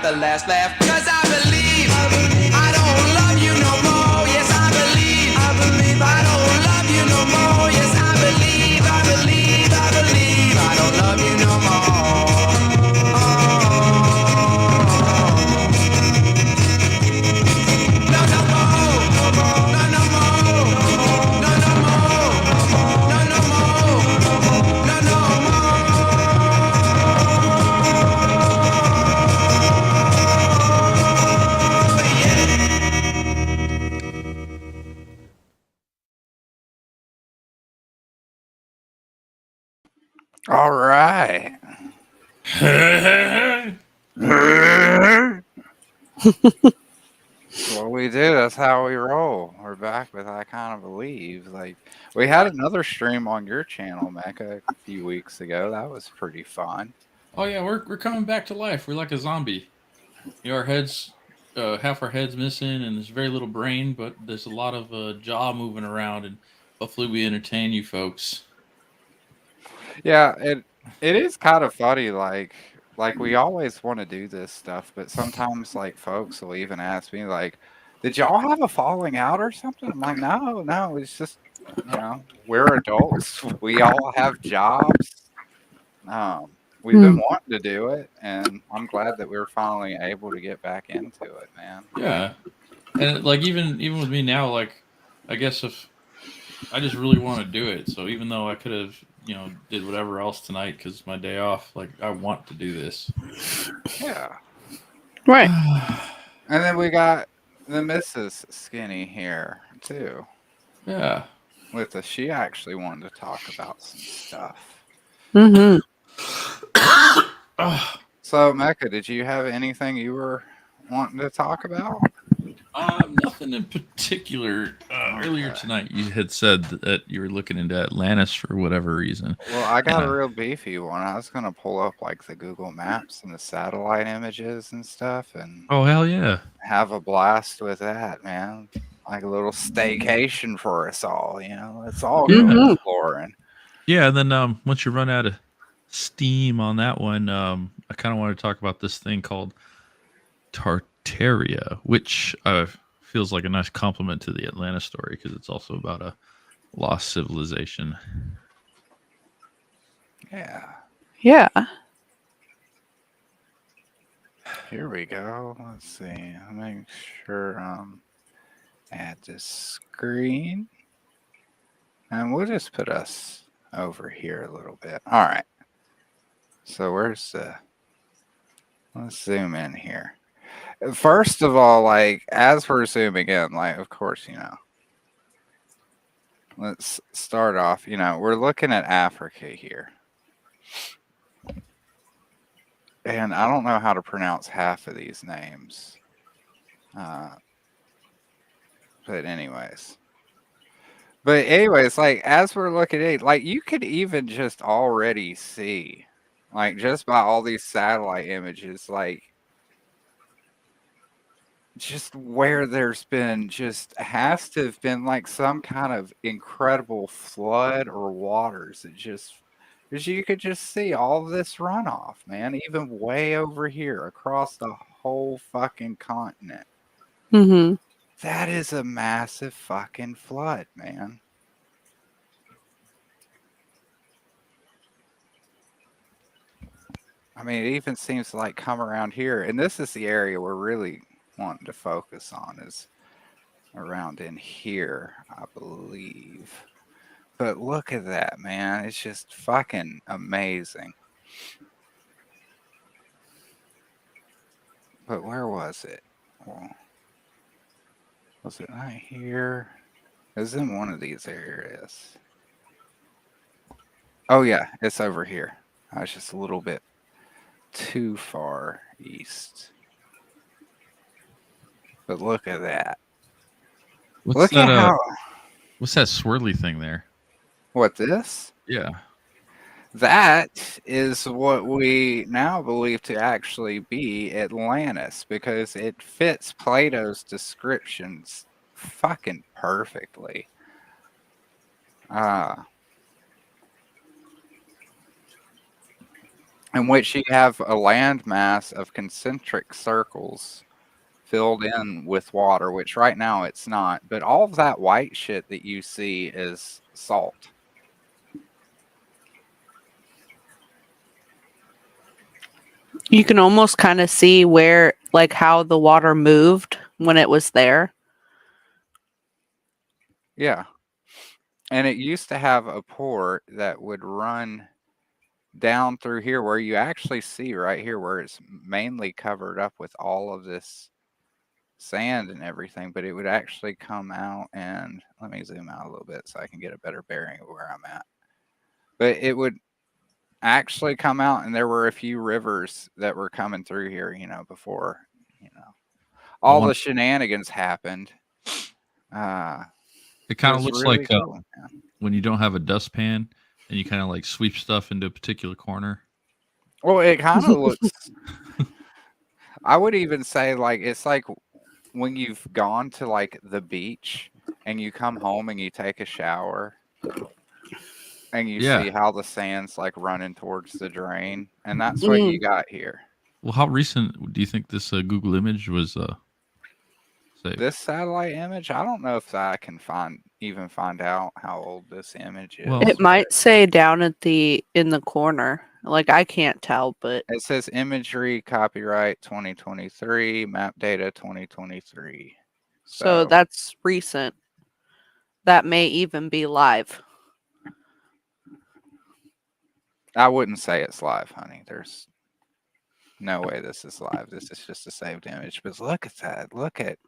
the last laugh. 'Cause I believe I don't love you no more. Yes, I believe I don't love you no more. Yes, I believe I don't love you no more. No, no more. No, no more. No, no more. No, no more. No, no All right. What we do, that's how we roll. We're back with I Kind of Believe. Like, we had another stream on your channel, Mecca, a few weeks ago. That was pretty fun. Oh yeah, we're coming back to life. We're like a zombie. Our heads, half our heads missing, and there's very little brain, but there's a lot of jaw moving around, and hopefully we entertain you folks. Yeah, it is kind of funny. Like we always want to do this stuff, but sometimes like folks will even ask me like, "Did y'all have a falling out or something?" I'm like, "No, no. It's just we're adults. We all have jobs. We've been Hmm. wanting to do it, and I'm glad that we're finally able to get back into it, man." Yeah, and like even with me now, like I guess if I just really want to do it, so even though I could have did whatever else tonight because it's my day off, like I want to do this. Yeah. Right. And then we got the Mrs. Skinny here too. Yeah. With us, she actually wanted to talk about some stuff. Mm-hmm. So, Mecca, did you have anything you were wanting to talk about? Nothing in particular. Earlier Okay. tonight, you had said that you were looking into Atlantis for whatever reason. Well, I got a Yeah. real beefy one. I was gonna pull up like the Google Maps and the satellite images and stuff, and Oh hell yeah. have a blast with that, man. Like a little staycation for us all. Let's all go Yeah. Mm-hmm. exploring. Yeah, and then once you run out of steam on that one, I kind of want to talk about this thing called Tartaria, which feels like a nice compliment to the Atlanta story because it's also about a lost civilization. Yeah. Yeah. Here we go. Let's see. I'll make sure add this screen. And we'll just put us over here a little bit. All right. So where's the? Let's zoom in here. First of all, like as we're zooming in, like of course, let's start off. We're looking at Africa here. And I don't know how to pronounce half of these names. But anyways. Like as we're looking at it, like you could even just already see, like just by all these satellite images, like just where there's been just has to have been like some kind of incredible flood or waters that just because you could just see all this runoff, man, even way over here across the whole fucking continent. Mm-hmm. That is a massive fucking flood, man. I mean, it even seems to like come around here, and this is the area we're really wanting to focus on is around in here, I believe. But look at that, man. It's just fucking amazing. But where was it? Well, was it right here? It was in one of these areas. Oh, yeah, it's over here. I was just a little bit too far east. But look at that. What's Look at that? how. What's that swirly thing there? What, this? Yeah. That is what we now believe to actually be Atlantis because it fits Plato's descriptions fucking perfectly. in which you have a landmass of concentric circles filled in with water, which right now it's not. But all of that white shit that you see is salt. You can almost kind of see where, like, how the water moved when it was there. Yeah. And it used to have a port that would run down through here where you actually see right here where it's mainly covered up with all of this sand and everything, but it would actually come out, and let me zoom out a little bit so I can get a better bearing of where I'm at. But it would actually come out, and there were a few rivers that were coming through here, before, all the shenanigans happened. It kind of was looks really like cool. when you don't have a dustpan and you kind of like sweep stuff into a particular corner. Well, it kind of looks. I would even say like it's like when you've gone to like the beach and you come home and you take a shower and you Yeah. see how the sand's like running towards the drain, and that's what you got here. Well, how recent do you think this Google image was saved? This satellite image, I don't know if I can even find out how old this image is. Well- It might say down in the corner. Like, I can't tell, but It says imagery copyright 2023, map data 2023. so that's recent. That may even be live. I wouldn't say it's live, honey. There's no way this is live. This is just a saved image. But look at that. Look at.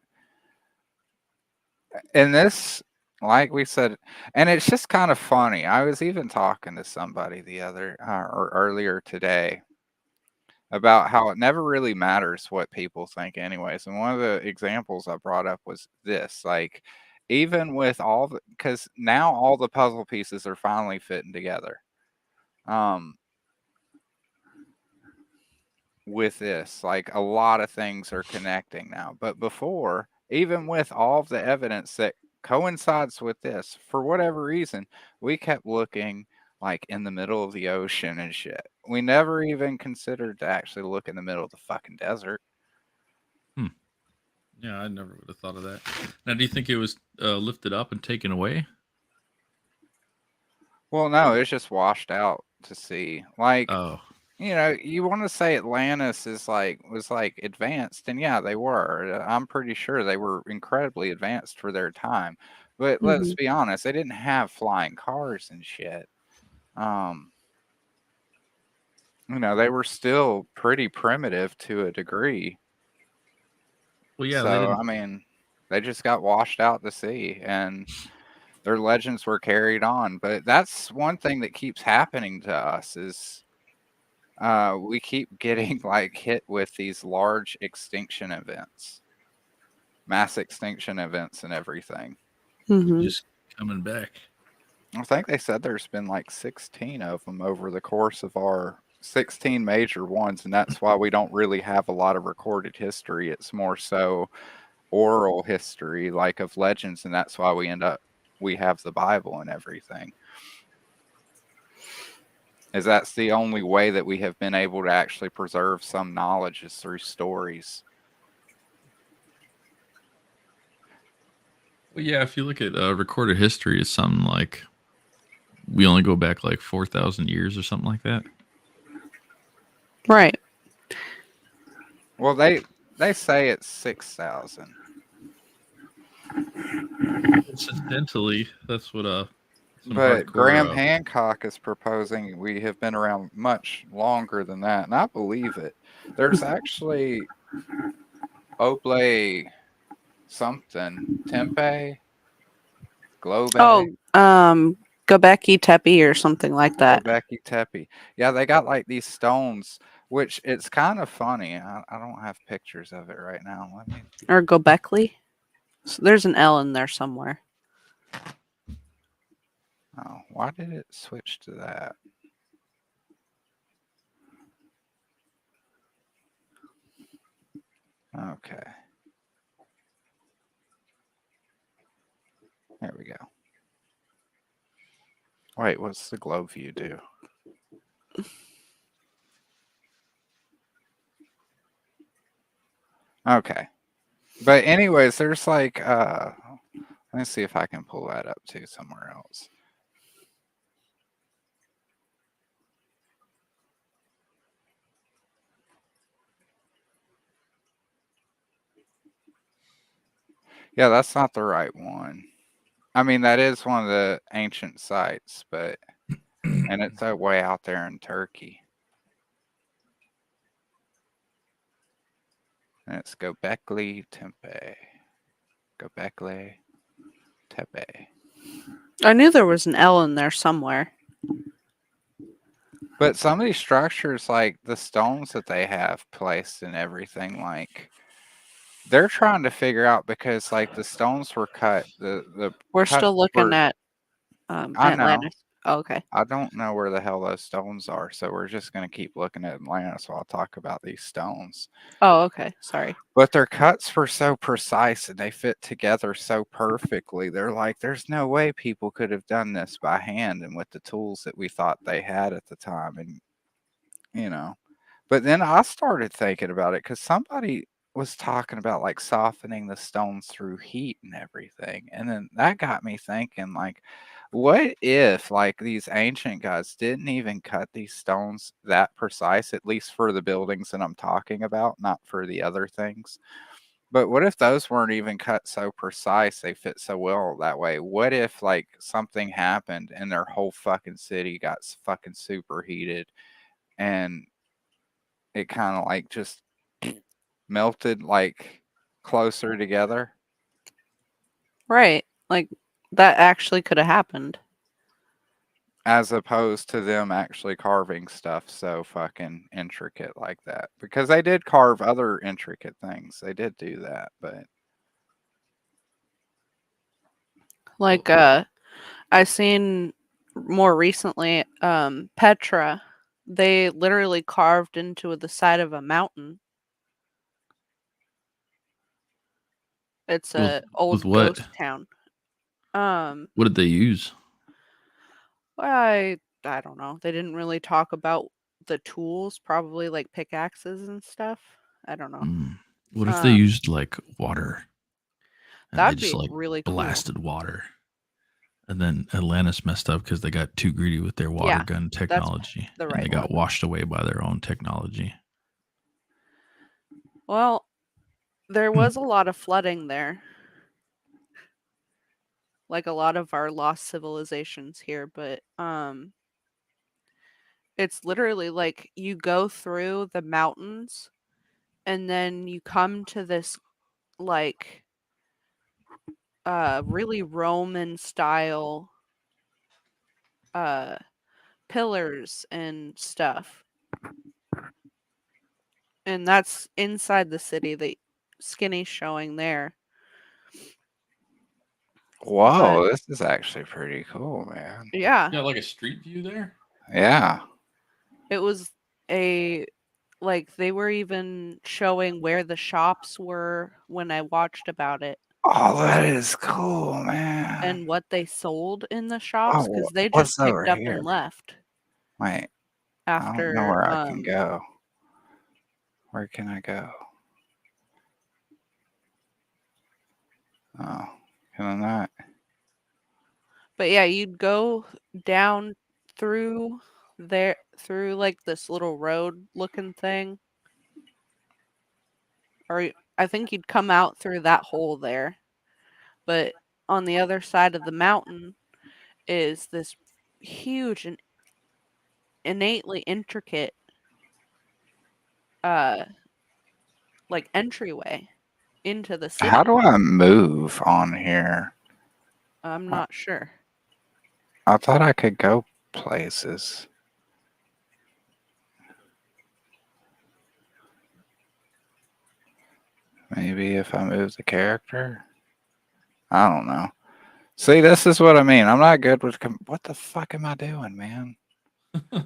And this, like we said, and it's just kind of funny. I was even talking to somebody or earlier today about how it never really matters what people think anyways. And one of the examples I brought up was this, like, even with because now all the puzzle pieces are finally fitting together. With this, like, a lot of things are connecting now. But before, even with all of the evidence that coincides with this, for whatever reason, we kept looking like in the middle of the ocean and shit. We never even considered to actually look in the middle of the fucking desert. Yeah, I never would have thought of that. Now, do you think it was lifted up and taken away? Well, no, it's just washed out to sea. Like, Oh, you want to say Atlantis was like advanced, and yeah, they were. I'm pretty sure they were incredibly advanced for their time. But let's be honest, they didn't have flying cars and shit. They were still pretty primitive to a degree. well, yeah. So, I mean, they just got washed out to sea, and their legends were carried on. But that's one thing that keeps happening to us is we keep getting like hit with these large extinction events, mass extinction events and everything. Just coming back. I think they said there's been like 16 of them over the course of our 16 major ones, and that's why we don't really have a lot of recorded history. It's more so oral history, like of legends, and that's why we have the Bible and everything. Is that's the only way that we have been able to actually preserve some knowledge is through stories. Well, yeah. If you look at recorded history, it's something like we only go back like 4,000 years or something like that. Right. Well, they say it's 6,000. Incidentally, that's what But Graham Hancock is proposing we have been around much longer than that, and I believe it. There's actually Oblate something, Tempe, Globe. Göbekli Tepe or something like that. Göbekli Tepe. Yeah, they got like these stones, which it's kind of funny. I don't have pictures of it right now. Let me. Or Göbekli. So there's an L in there somewhere. Oh, why did it switch to that? Okay. There we go. Wait, what's the globe view do? Okay. But anyways, there's like let me see if I can pull that up too somewhere else. Yeah, that's not the right one. I mean, that is one of the ancient sites, but and it's way out there in Turkey. And it's Göbekli Tepe. Göbekli Tepe. I knew there was an L in there somewhere. But some of these structures, like the stones that they have placed and everything, like they're trying to figure out because like the stones were cut. The We're cuts still looking were- at I know. Atlantis. Oh, okay. I don't know where the hell those stones are, so we're just gonna keep looking at Atlantis while I talk about these stones. Oh, okay. Sorry. But their cuts were so precise and they fit together so perfectly. They're like, there's no way people could have done this by hand and with the tools that we thought they had at the time. And, you know, but then I started thinking about it because somebody was talking about like softening the stones through heat and everything. And then that got me thinking, like, what if like these ancient guys didn't even cut these stones that precise, at least for the buildings that I'm talking about, not for the other things? But what if those weren't even cut so precise, they fit so well that way? What if like something happened and their whole fucking city got fucking superheated and it kind of like just melted like closer together? Right. Like that actually could have happened. As opposed to them actually carving stuff so fucking intricate like that. Because they did carve other intricate things. They did do that, but Like I seen more recently Petra. They literally carved into the side of a mountain. It's a old what? ghost town. What did they use? I don't know. They didn't really talk about the tools, probably like pickaxes and stuff. I don't know. What if they used like water? And they That'd just be like really cool. blasted water. And then Atlantis messed up because they got too greedy with their water Yeah, gun technology. the and right they got one. washed away by their own technology. Well, there was a lot of flooding there. Like a lot of our lost civilizations here, but it's literally like you go through the mountains and then you come to this like really Roman style pillars and stuff. And that's inside the city that Skinny's showing there. whoa, this is actually pretty cool, man. Yeah. Yeah, like a street view there. Yeah. It was like they were even showing where the shops were when I watched about it Oh, that is cool, man. and what they sold in the shops Oh, because they what's just over picked up here? and left Wait, I don't know after where I can go. Where can I go? Oh, can I not? But yeah, you'd go down through there through like this little road looking thing. Or I think you'd come out through that hole there. But on the other side of the mountain is this huge and innately intricate like entryway into the city. How do I move on here? I'm not sure. I thought I could go places. Maybe if I move the character? I don't know. See, this is what I mean. I'm not good with... what the fuck am I doing, man?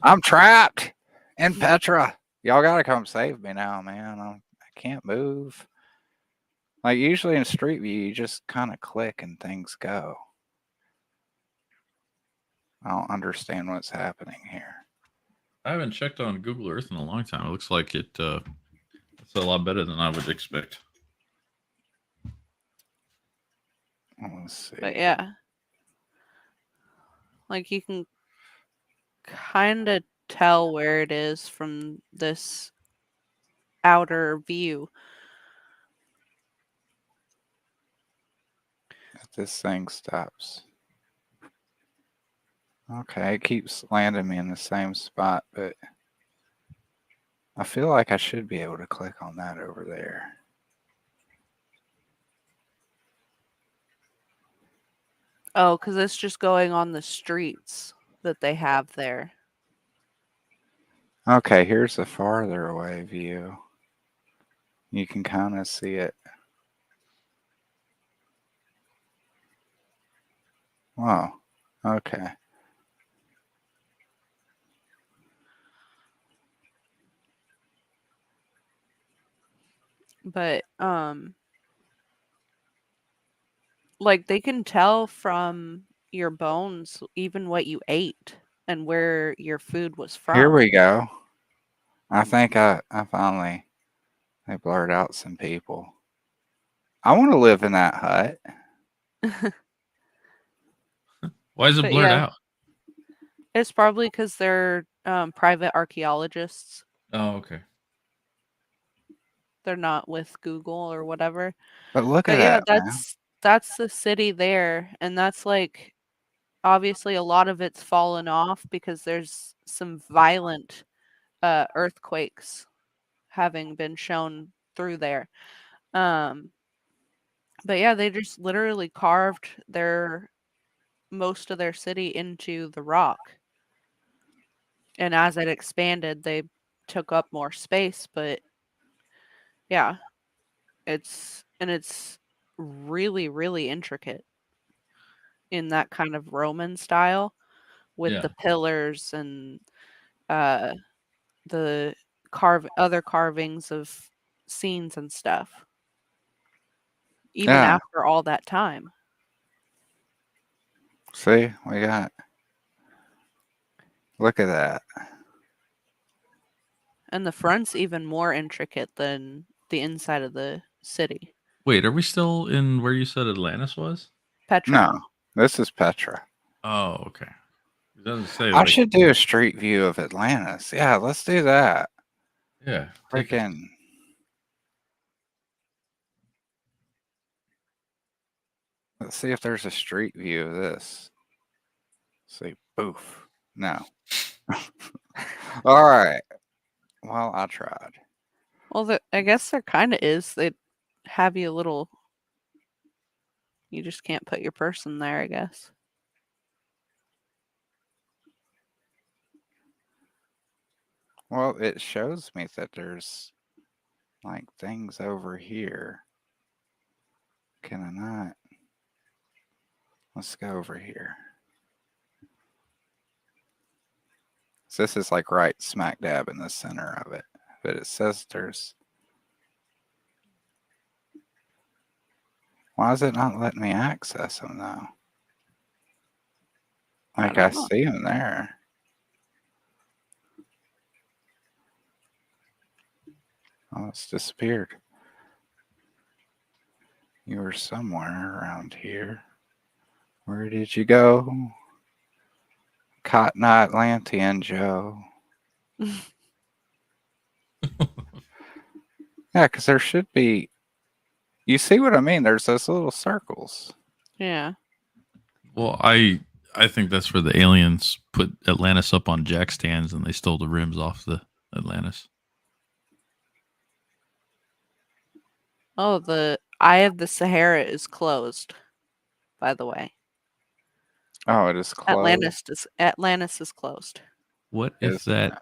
I'm trapped in Petra. Y'all gotta come save me now, man. I can't move. Like, usually in Street View, you just kind of click and things go. I don't understand what's happening here. I haven't checked on Google Earth in a long time. It looks like it's a lot better than I would expect. Let's see. But yeah. Like you can kind of tell where it is from this outer view. If this thing stops. Okay, it keeps landing me in the same spot, but I feel like I should be able to click on that over there. Oh, because it's just going on the streets that they have there. Okay, here's a farther away view. You can kind of see it. Wow. Okay. But like they can tell from your bones even what you ate and where your food was from. Here we go. I think I finally they blurred out some people. I want to live in that hut. Why is it But blurred yeah. out? It's probably because they're private archaeologists. Oh, okay. They're not with Google or whatever. But look But at yeah, that, man. that's the city there, and that's like obviously a lot of it's fallen off because there's some violent earthquakes having been shown through there. But yeah, they just literally carved most of their city into the rock. And as it expanded, they took up more space, but yeah, it's really, really intricate in that kind of Roman style with Yeah. the pillars and the other carvings of scenes and stuff. Even Yeah. after all that time. See, we got. Look at that. And the front's even more intricate than the inside of the city. Wait, are we still in where you said Atlantis was? Petra. No, this is Petra. Oh, okay. It doesn't say. I should do a street view of Atlantis. Yeah, let's do that. Yeah. take it. Freaking. Let's see if there's a street view of this. See, boof. No. All right. Well, I tried. Well, I guess there kind of is. They have you a little. You just can't put your person there, I guess. Well, it shows me that there's like things over here. Can I not? Let's go over here. So this is like right smack dab in the center of it. But it says there's. Why is it not letting me access them though? Like I don't know. see them there. Oh, it's disappeared. You were somewhere around here. Where did you go? Cotton Eye Atlantean Joe. Yeah, because there should be. You see what I mean? There's those little circles. Yeah. Well, I think that's where the aliens put Atlantis up on jack stands and they stole the rims off the Atlantis. Oh, the Eye of the Sahara is closed, by the way. Oh, it is closed. Atlantis is closed. What Is if that?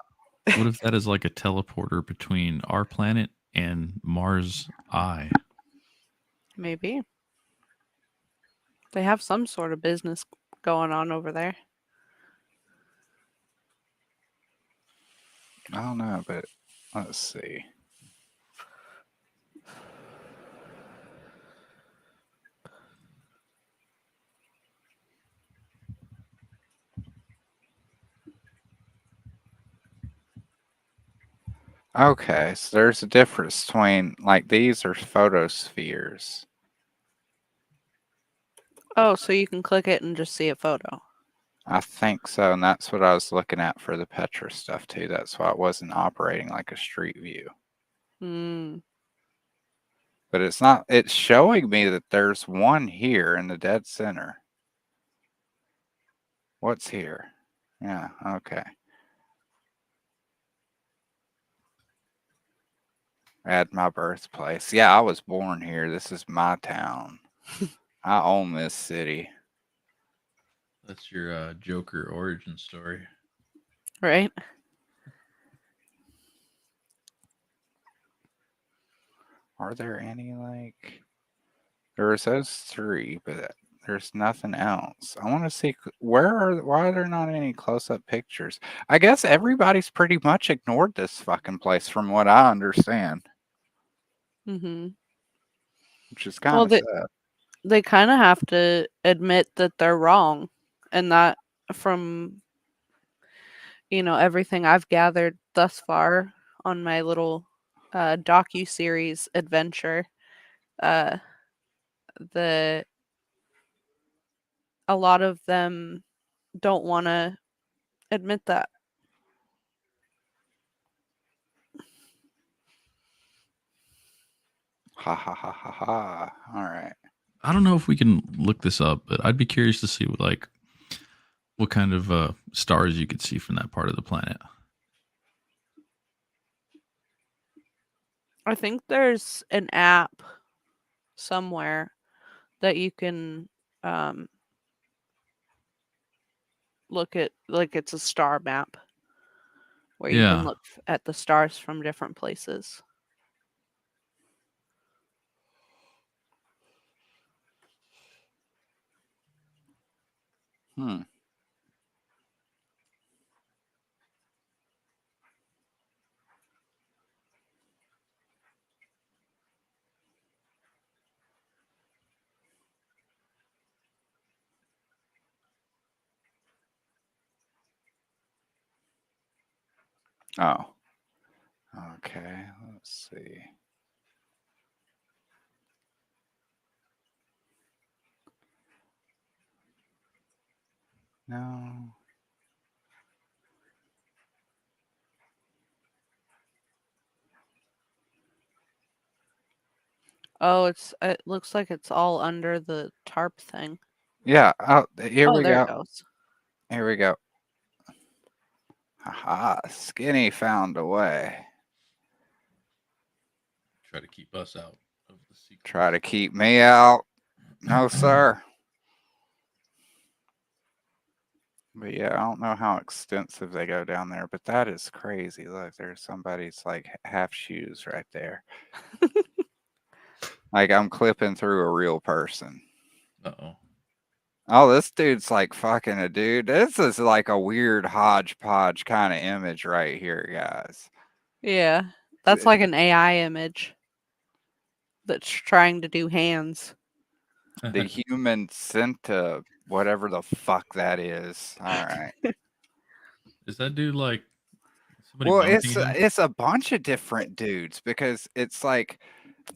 What if that is like a teleporter between our planet and Mars' eye? Maybe. They have some sort of business going on over there. I don't know, but let's see. Okay, so there's a difference between like these are photospheres. Oh, so you can click it and just see a photo. I think so, and that's what I was looking at for the Petra stuff too. That's why it wasn't operating like a street view. Hmm. But it's not, it's showing me that there's one here in the dead center. What's here? Yeah, okay. Add my birthplace. Yeah, I was born here. This is my town. I own this city. That's your Joker origin story. Right? Are there any like? There's those three, but there's nothing else. I want to see why are there not any close-up pictures? I guess everybody's pretty much ignored this fucking place from what I understand, Mm-hmm. which is kind Well, of sad. they kind of have to admit that they're wrong, and that from everything I've gathered thus far on my little docu-series adventure, uh the a lot of them don't want to admit that. Ha ha ha ha ha. All right. I don't know if we can look this up, but I'd be curious to see what kind of stars you could see from that part of the planet. I think there's an app somewhere that you can look at, like it's a star map where you can Yeah. look at the stars from different places. Hmm. Oh. Okay. Let's see. No. Oh, it looks like it's all under the tarp thing. Yeah. Oh, here Oh, we there go. it goes. Here we go. Haha. Skinny found a way. Try to keep us out of the secret. Try to keep me out. No, sir. But yeah, I don't know how extensive they go down there, but that is crazy. Look, there's somebody's like half shoes right there. Like I'm clipping through a real person. Uh-oh. Oh, this dude's like fucking a dude. This is like a weird hodgepodge kind of image right here, guys. Yeah, that's like an AI image that's trying to do hands. The human Cinta, whatever the fuck that is. All right. Is that dude like somebody Well, mounting him? it's a bunch of different dudes because it's like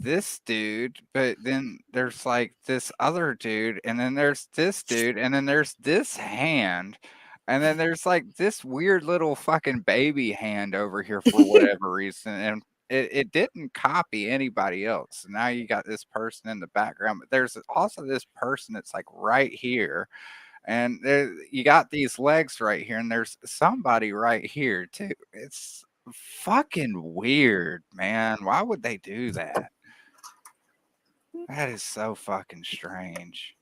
this dude, but then there's like this other dude, and then there's this dude, and then there's this hand, and then there's like this weird little fucking baby hand over here for whatever reason, and it didn't copy anybody else. Now you got this person in the background, but there's also this person that's like right here, and you got these legs right here, and there's somebody right here too. It's fucking weird, man. Why would they do that? That is so fucking strange.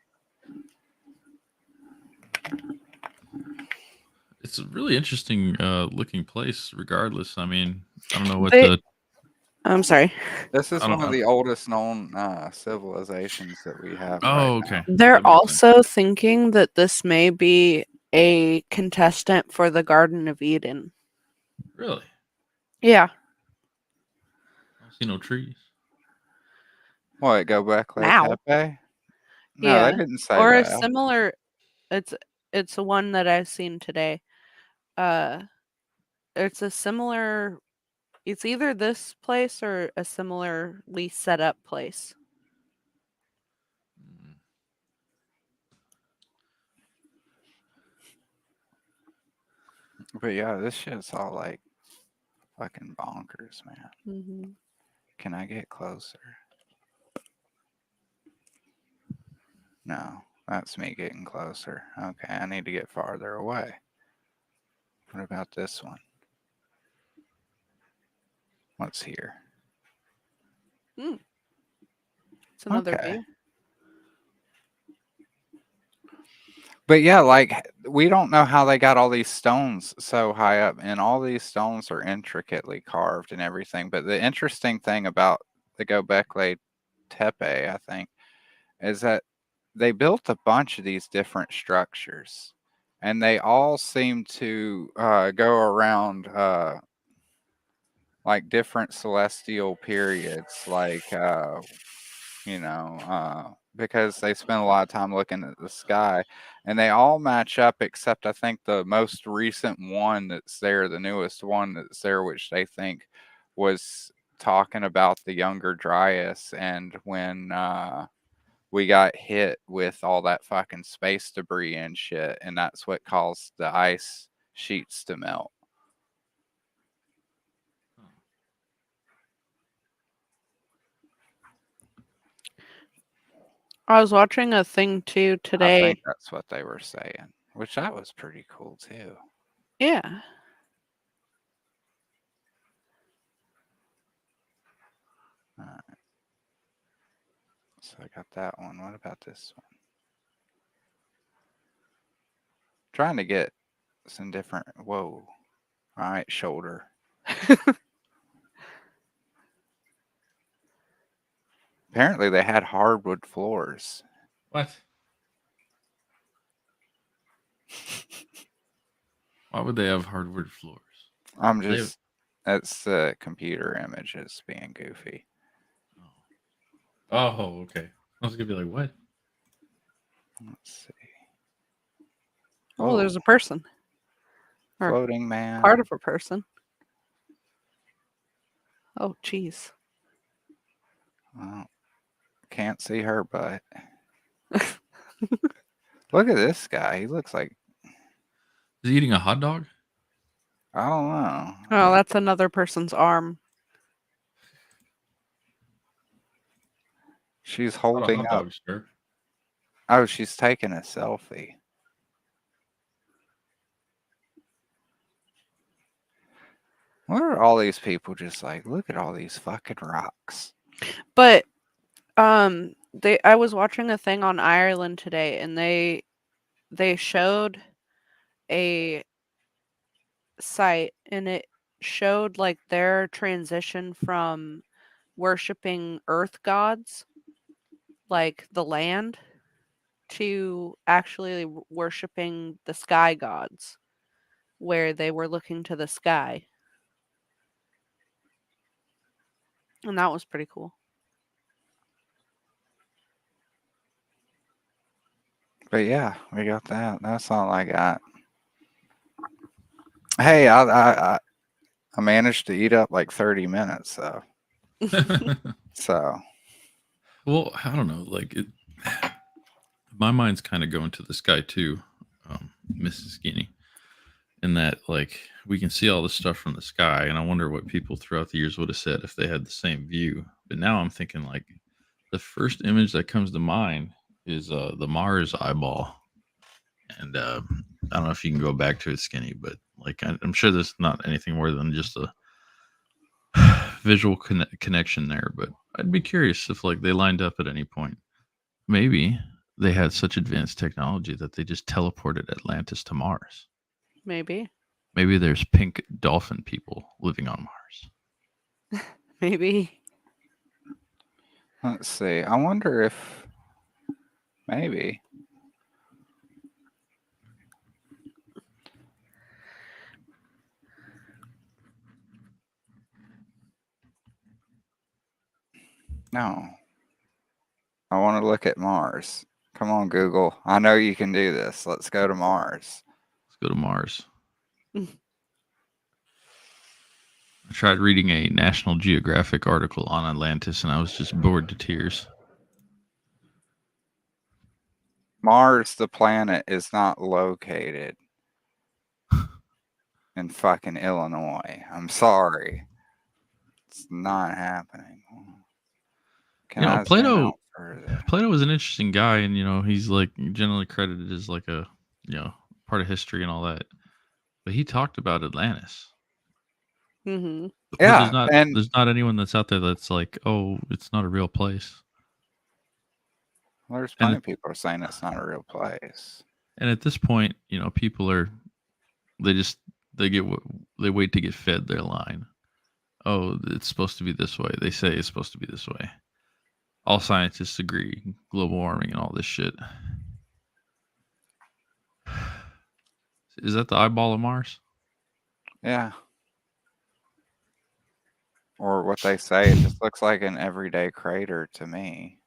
It's a really interesting looking place regardless. I mean, I don't know what They- the I'm sorry. This is I don't one of know. the oldest known civilizations that we have. Oh, right okay. now. They're That makes sense. also thinking that this may be a contestant for the Garden of Eden. Really? Yeah. I don't see no trees. What? Go back like Now. Pepe? No, Yeah. they didn't say Or a that. similar it's a one that I've seen today. It's a similar, it's either this place or a similarly set up place. Mm. But yeah, this shit's all like fucking bonkers, man. Hmm. Can I get closer? No, that's me getting closer. Okay, I need to get farther away. What about this one? What's here? It's another Okay. view. But yeah, like we don't know how they got all these stones so high up, and all these stones are intricately carved and everything. But the interesting thing about the Göbekli Tepe, I think, is that they built a bunch of these different structures, and they all seem to go around like different celestial periods, like because they spend a lot of time looking at the sky, and they all match up except I think the most recent one that's there, the newest one that's there, which they think was talking about the Younger Dryas, and when we got hit with all that fucking space debris and shit, and that's what caused the ice sheets to melt. I was watching a thing too I today. think that's what they were saying, which that was pretty cool too. Yeah. All right. So I got that one. What about this one? Trying to get some different. Whoa. All right, shoulder. Apparently, they had hardwood floors. What? Why would they have hardwood floors? I'm They have- just. That's the computer images being goofy. Oh, okay. I was gonna be like, what? Let's see. Oh, there's a person. Or Floating man. part of a person. Oh, jeez. Well, can't see her butt. Look at this guy. He looks like, Is he eating a hot dog? I don't know. Oh, that's another person's arm. She's Not a holding hot up. dog, sir. Oh, she's taking a selfie. What are all these people just like? Look at all these fucking rocks. But I was watching a thing on Ireland today, and they showed a site, and it showed like their transition from worshiping earth gods, like the land, to actually worshiping the sky gods, where they were looking to the sky. And that was pretty cool. But yeah, we got that. That's all I got. Hey, I managed to eat up like 30 minutes though. So Well, I don't know. Like, my mind's kind of going to the sky too, Mrs. Skinny. In that, like, we can see all this stuff from the sky, and I wonder what people throughout the years would have said if they had the same view. But now I'm thinking, like, the first image that comes to mind is the Mars eyeball, and I don't know if you can go back to it, Skinny, but like, I'm sure there's not anything more than just a visual connection there. But I'd be curious if like they lined up at any point. Maybe they had such advanced technology that they just teleported Atlantis to Mars. Maybe. Maybe there's pink dolphin people living on Mars. Maybe. let's see. I wonder if maybe. No. I want to look at Mars. Come on, Google. I know you can do this. Let's go to Mars. Let's go to Mars. I tried reading a National Geographic article on Atlantis and I was just bored to tears. Mars, the planet, is not located. in fucking Illinois. I'm sorry. It's not happening. Can You know, I zoom Plato out further? Plato was an interesting guy, and he's like generally credited as like a part of history and all that. But he talked about Atlantis. Mm-hmm. But Yeah, and there's not anyone that's out there that's like, oh, it's not a real place. there's And plenty it, of people are saying it's not a real place. and at this point, people are they just they wait to get fed their line. Oh, it's supposed to be this way. They say it's supposed to be this way. All scientists agree, global warming and all this shit. Is that the eyeball of Mars? Yeah. Or what they say, it just looks like an everyday crater to me.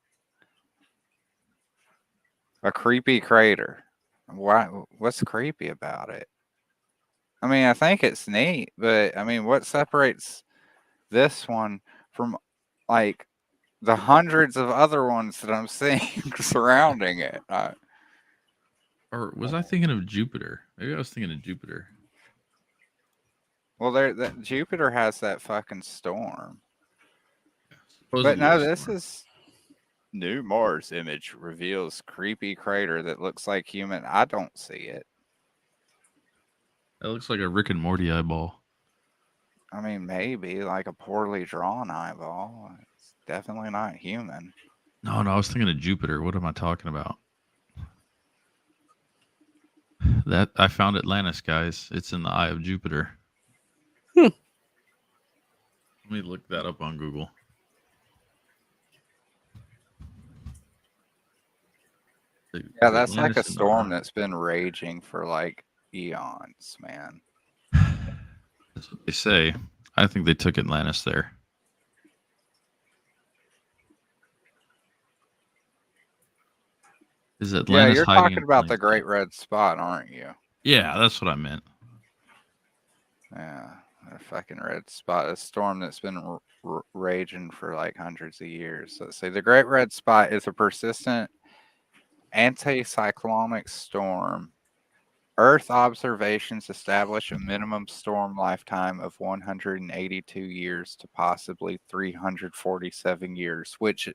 A creepy crater. Why? What's creepy about it? I mean, I think it's neat, but I mean, what separates this one from like the hundreds of other ones that I'm seeing surrounding it? Or was I thinking of Jupiter? Maybe I was thinking of Jupiter. Well, Jupiter has that fucking storm. But Supposedly no, a this storm. is new Mars image reveals creepy crater that looks like human. I don't see it. That looks like a Rick and Morty eyeball. I mean, maybe like a poorly drawn eyeball. It's definitely not human. No, I was thinking of Jupiter. What am I talking about? That I found Atlantis, guys. It's in the eye of Jupiter. Hmm. Let me look that up on Google. Yeah, that's like a Atlantis in the storm eye. that's been raging for like eons, man. That's what they say. I think they took Atlantis there. Is Yeah, Atlantis you're hiding talking in about plain the sight? Great Red Spot, aren't you? Yeah, that's what I meant. Yeah, a fucking red spot, a storm that's been raging for like hundreds of years. Let's see. The Great Red Spot is a persistent anticyclonic storm. Earth observations establish a minimum storm lifetime of 182 years to possibly 347 years, which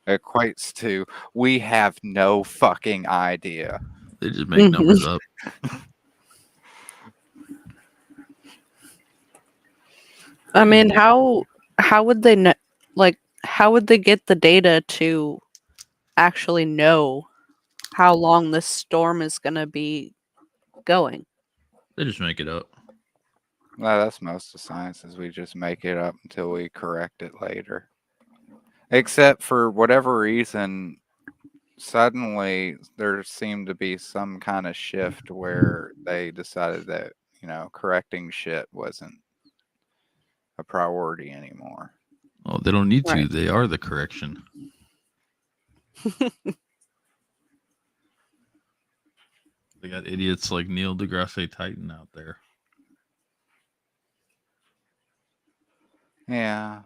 equates to we have no fucking idea. They just make numbers up. I mean, how would they know? Like, how would they get the data to actually know how long this storm is going to be going? They just make it up. Well, that's most of science is we just make it up until we correct it later. Except for whatever reason, suddenly there seemed to be some kind of shift where they decided that, correcting shit wasn't a priority anymore. Oh, they don't need to. Right. They are the correction. They got idiots like Neil deGrasse Tyson out there. Yeah.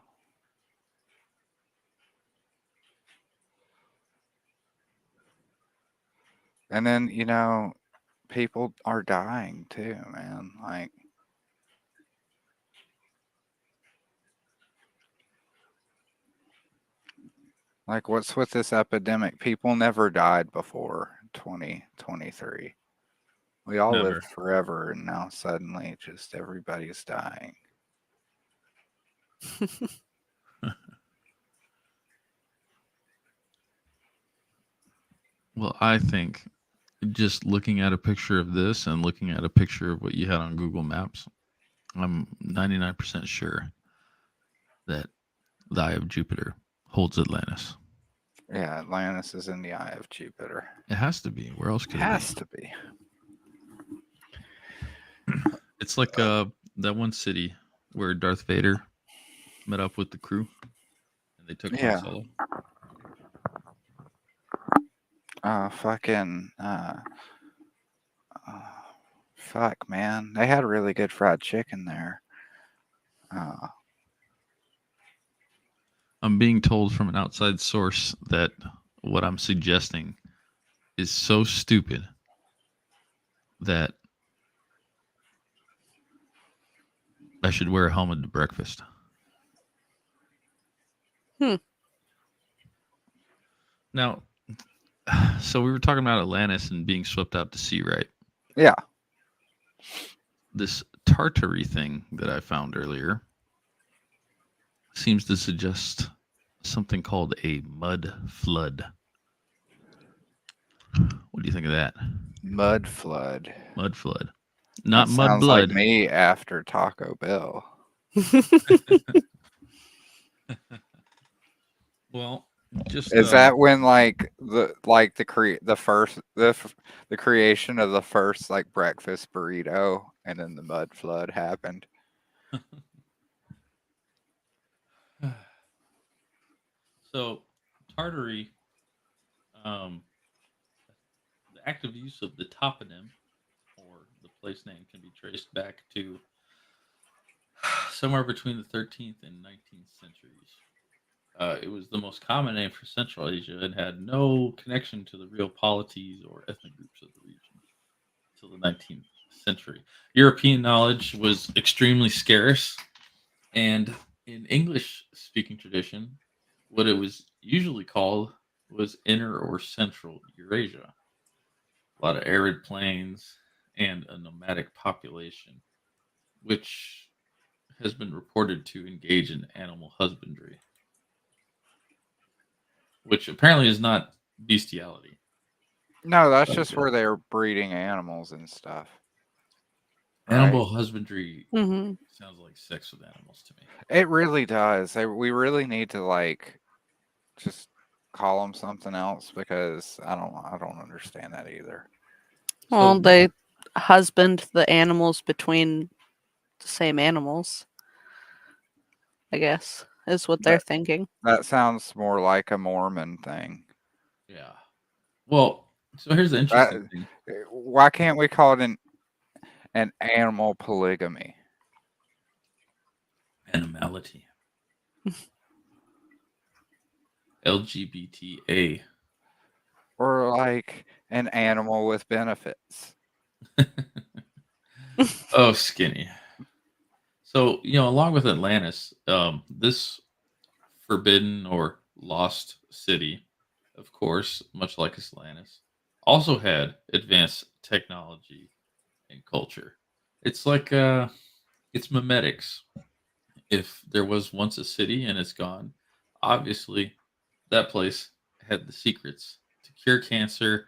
And then, people are dying too, man. Like what's with this epidemic? People never died before 2023. We all Never. lived forever, and now suddenly just everybody's dying. Well, I think just looking at a picture of this and looking at a picture of what you had on Google Maps, I'm 99% sure that the eye of Jupiter holds Atlantis. Yeah, Atlantis is in the eye of Jupiter. It has to be. Where else It could has it to be. be? It's like that one city where Darth Vader met up with the crew and they took Yeah. Han Solo. Fuck, man. They had really good fried chicken there. I'm being told from an outside source that what I'm suggesting is so stupid that I should wear a helmet to breakfast. Now, so we were talking about Atlantis and being swept out to sea, right? Yeah. This Tartary thing that I found earlier seems to suggest something called a mud flood. What do you think of that? Mud flood. Mud flood. Not That mud sounds blood. like me after Taco Bell. Well, just Is that when like the creation of the first like breakfast burrito and then the mud flood happened? so Tartary, the active use of the toponym or the place name can be traced back to somewhere between the 13th and 19th centuries. It was the most common name for Central Asia and had no connection to the real polities or ethnic groups of the region until the 19th century. European knowledge was extremely scarce, and in English speaking tradition, what it was usually called was Inner or Central Eurasia. A lot of arid plains and a nomadic population, which has been reported to engage in animal husbandry, which apparently is not bestiality. No, that's Okay. just where they were breeding animals and stuff. Animal husbandry hmm sounds like sex with animals to me. It really does. We really need to like just call them something else because I don't understand that either. Well, So- they husband the animals between the same animals, I guess, is what they're thinking. That sounds more like a Mormon thing. Yeah. Well, so here's the interesting thing. Why can't we call it an animal polygamy? Animality. LGBTA. Or like an animal with benefits? Oh, skinny. So, along with Atlantis, this forbidden or lost city, of course, much like Atlantis, also had advanced technology and culture. It's like it's memetics. If there was once a city and it's gone, obviously that place had the secrets to cure cancer,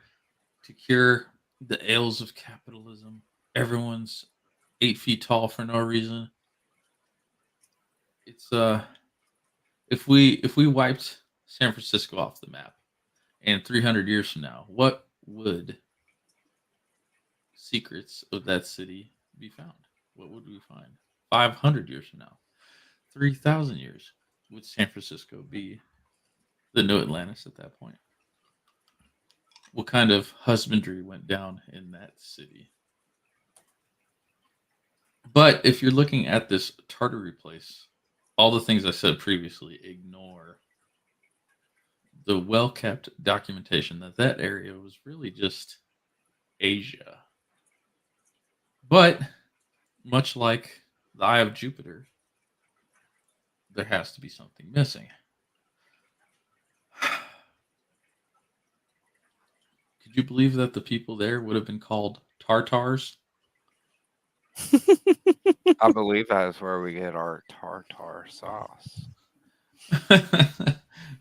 to cure the ails of capitalism. Everyone's 8 feet tall for no reason. It's if we wiped San Francisco off the map, and 300 years from now, what would secrets of that city be found? What would we find? 500 years from now, 3,000 years, would San Francisco be the new Atlantis at that point? What kind of husbandry went down in that city? But if you're looking at this Tartary place, all the things I said previously ignore the well-kept documentation that area was really just Asia. But much like the Eye of Jupiter, there has to be something missing. Could you believe that the people there would have been called Tartars? I believe that is where we get our tartar sauce.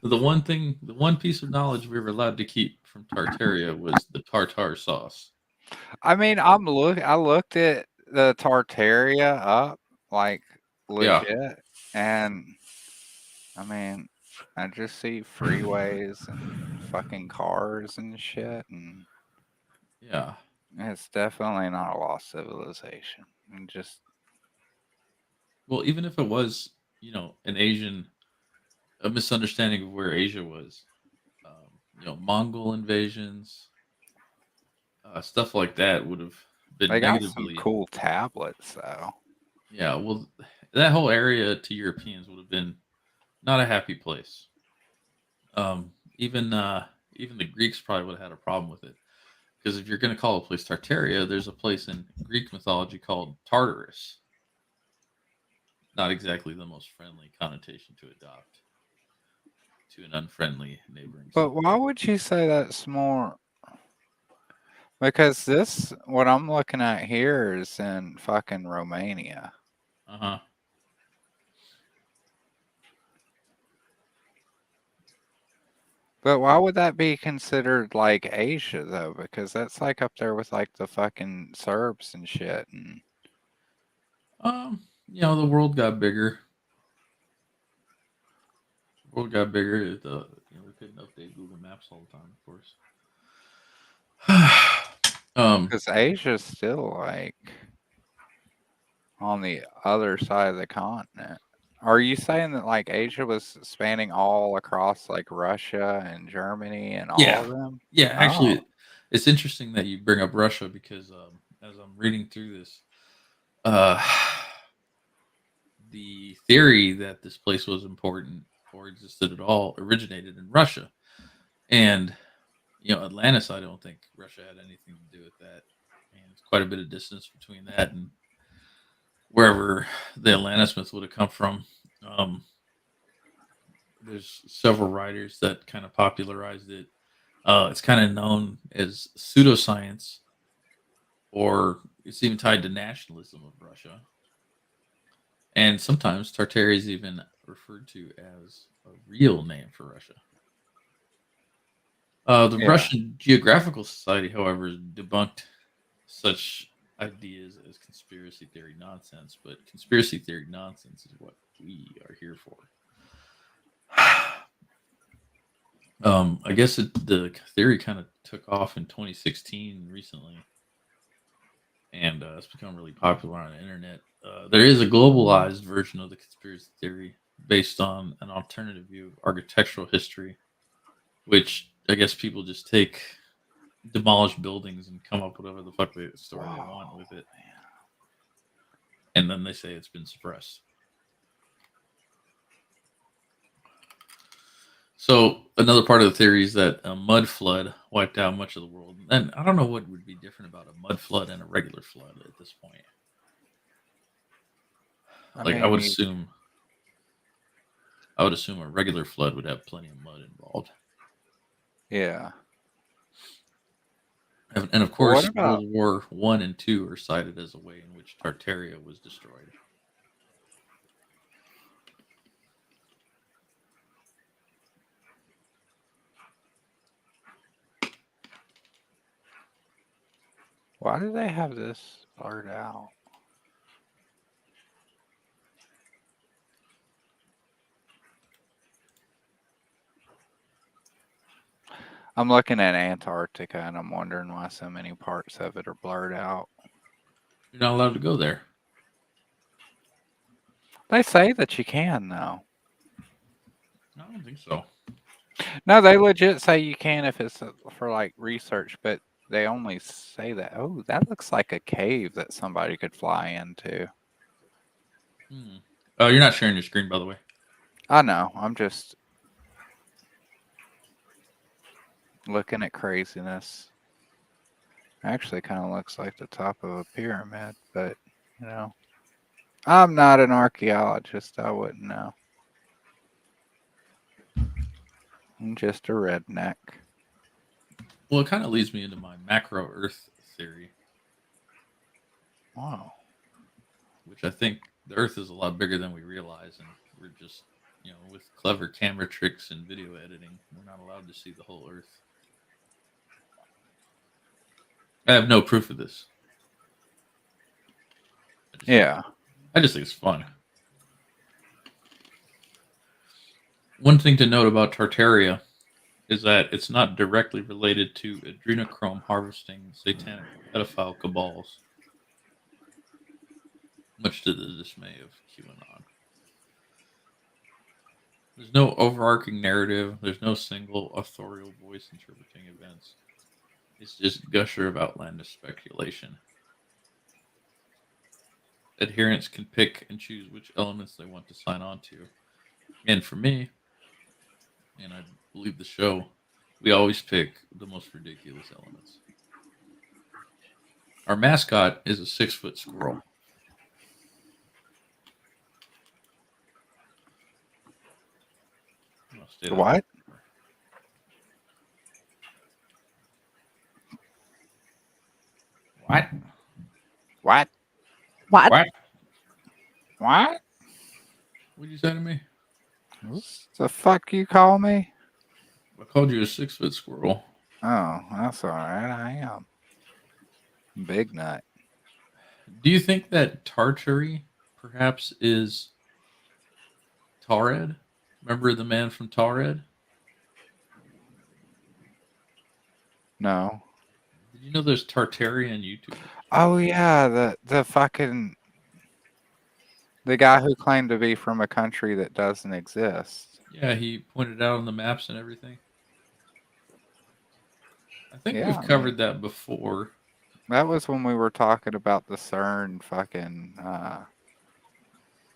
The one piece of knowledge we were allowed to keep from Tartaria was the tartar sauce. I mean, I looked at the Tartaria up like Yeah. legit, and I mean, I just see freeways and fucking cars and shit, and Yeah. it's definitely not a lost civilization. And just Well, even if it was, a misunderstanding of where Asia was, Mongol invasions, stuff like that would have been they got some negatively. cool tablets though. Yeah, well, that whole area to Europeans would have been not a happy place. Even the Greeks probably would have had a problem with it, because if you're going to call a place Tartaria, there's a place in Greek mythology called Tartarus. not exactly the most friendly connotation to adopt to an unfriendly neighboring But city. why would you say that's more? Because this, what I'm looking at here is in fucking Romania. Uh huh. But why would that be considered like Asia though? Because that's like up there with like the fucking Serbs and shit. And The world got bigger. World got bigger. We couldn't update Google Maps all the time, of course. because Asia's still like on the other side of the continent. Are you saying that like Asia was spanning all across like Russia and Germany and all Yeah, of them? yeah. Oh, Actually, it's interesting that you bring up Russia because as I'm reading through this, uh, the theory that this place was important or existed at all originated in Russia, and Atlantis. I don't think Russia had anything to do with that, and it's quite a bit of distance between that and wherever the Atlantis myth would have come from. Um, there's several writers that kind of popularized it. It's kind of known as pseudoscience, or it's even tied to nationalism of Russia. And sometimes Tartaria is even referred to as a real name for Russia. The yeah. Russian Geographical Society, however, debunked such ideas as conspiracy theory nonsense, but conspiracy theory nonsense is what we are here for. I guess the theory kind of took off in 2016 recently, and it's become really popular on the internet. There is a globalized version of the conspiracy theory based on an alternative view of architectural history, which I guess people just take demolished buildings and come up with whatever the fuck story they want with it, and then they say it's been suppressed. So another part of the theory is that a mud flood wiped out much of the world, and I don't know what would be different about a mud flood and a regular flood at this point. I Like I mean, would assume, I would assume a regular flood would have plenty of mud involved, yeah. and of But what course, about World War One and Two are cited as a way in which Tartaria was destroyed. why do they have this blurred out? I'm looking at Antarctica and I'm wondering why so many parts of it are blurred out. You're not allowed to go there. They say that you can though. I don't think so. No, they legit say you can if it's for like research, but they only say that. Oh, that looks like a cave that somebody could fly into. Hmm. Oh, you're not sharing your screen, by the way. I know. I'm just looking at craziness. Actually, kind of looks like the top of a pyramid, but you know, I'm not an archaeologist. I wouldn't know. I'm just a redneck. Well, it kind of leads me into my macro Earth theory, Wow. which I think the Earth is a lot bigger than we realize, and we're just, with clever camera tricks and video editing, we're not allowed to see the whole Earth. I have no proof of this. Yeah. I just think it's fun. One thing to note about Tartaria is that it's not directly related to adrenochrome harvesting satanic pedophile cabals, much to the dismay of QAnon. There's no overarching narrative, there's no single authorial voice interpreting events. It's just gusher of outlandish speculation. Adherents can pick and choose which elements they want to sign on to. And for me, and I believe the show, we always pick the most ridiculous elements. Our mascot is a 6-foot squirrel. Stayed on. What? What? What? What? What? What? What'd you say to me? The fuck you call me? I called you a 6-foot squirrel. Oh, that's all right. I am. Big nut. Do you think that Tartary perhaps is Tared? Remember the man from Tared? No. Did you know there's Tartarian YouTubers? Oh yeah, the fucking the guy who claimed to be from a country that doesn't exist. Yeah, he pointed out on the maps and everything. I think Yeah, we've I mean, covered that before. that was when we were talking about the CERN fucking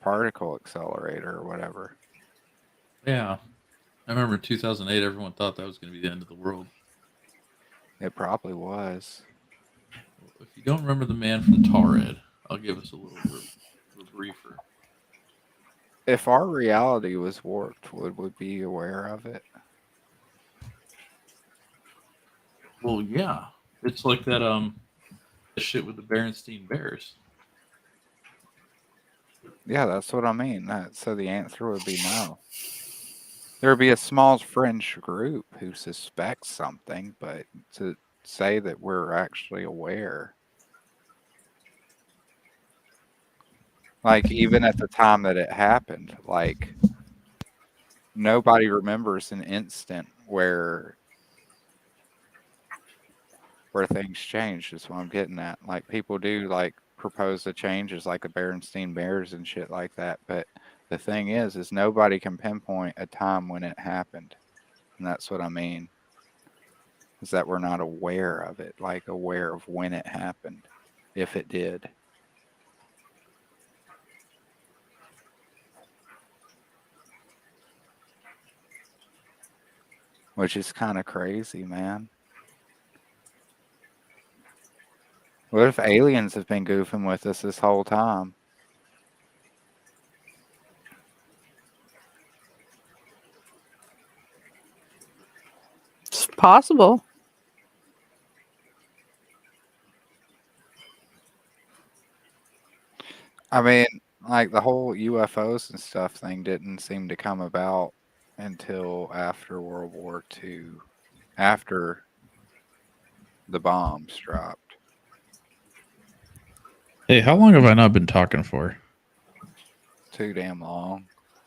particle accelerator or whatever. Yeah. I remember in 2008, everyone thought that was going to be the end of the world. It probably was. If you don't remember the man from Tared, I'll give us a little briefer. If our reality was warped, would we be aware of it? Well, yeah. It's like that the shit with the Berenstein Bears. Yeah, that's what I mean. So the answer would be no. There would be a small fringe group who suspects something, but to say that we're actually aware. Like, even at the time that it happened, like, nobody remembers an instant where things changed, is what I'm getting at. Like, people do, like, propose the changes, like the Berenstein Bears and shit like that, but the thing is nobody can pinpoint a time when it happened. And that's what I mean, is that we're not aware of it, like, aware of when it happened, if it did. Which is kind of crazy, man. What if aliens have been goofing with us this whole time? It's possible. I mean, like, the whole UFOs and stuff thing didn't seem to come about until after World War II, after the bombs dropped. Hey, how long have I not been talking for? Too damn long.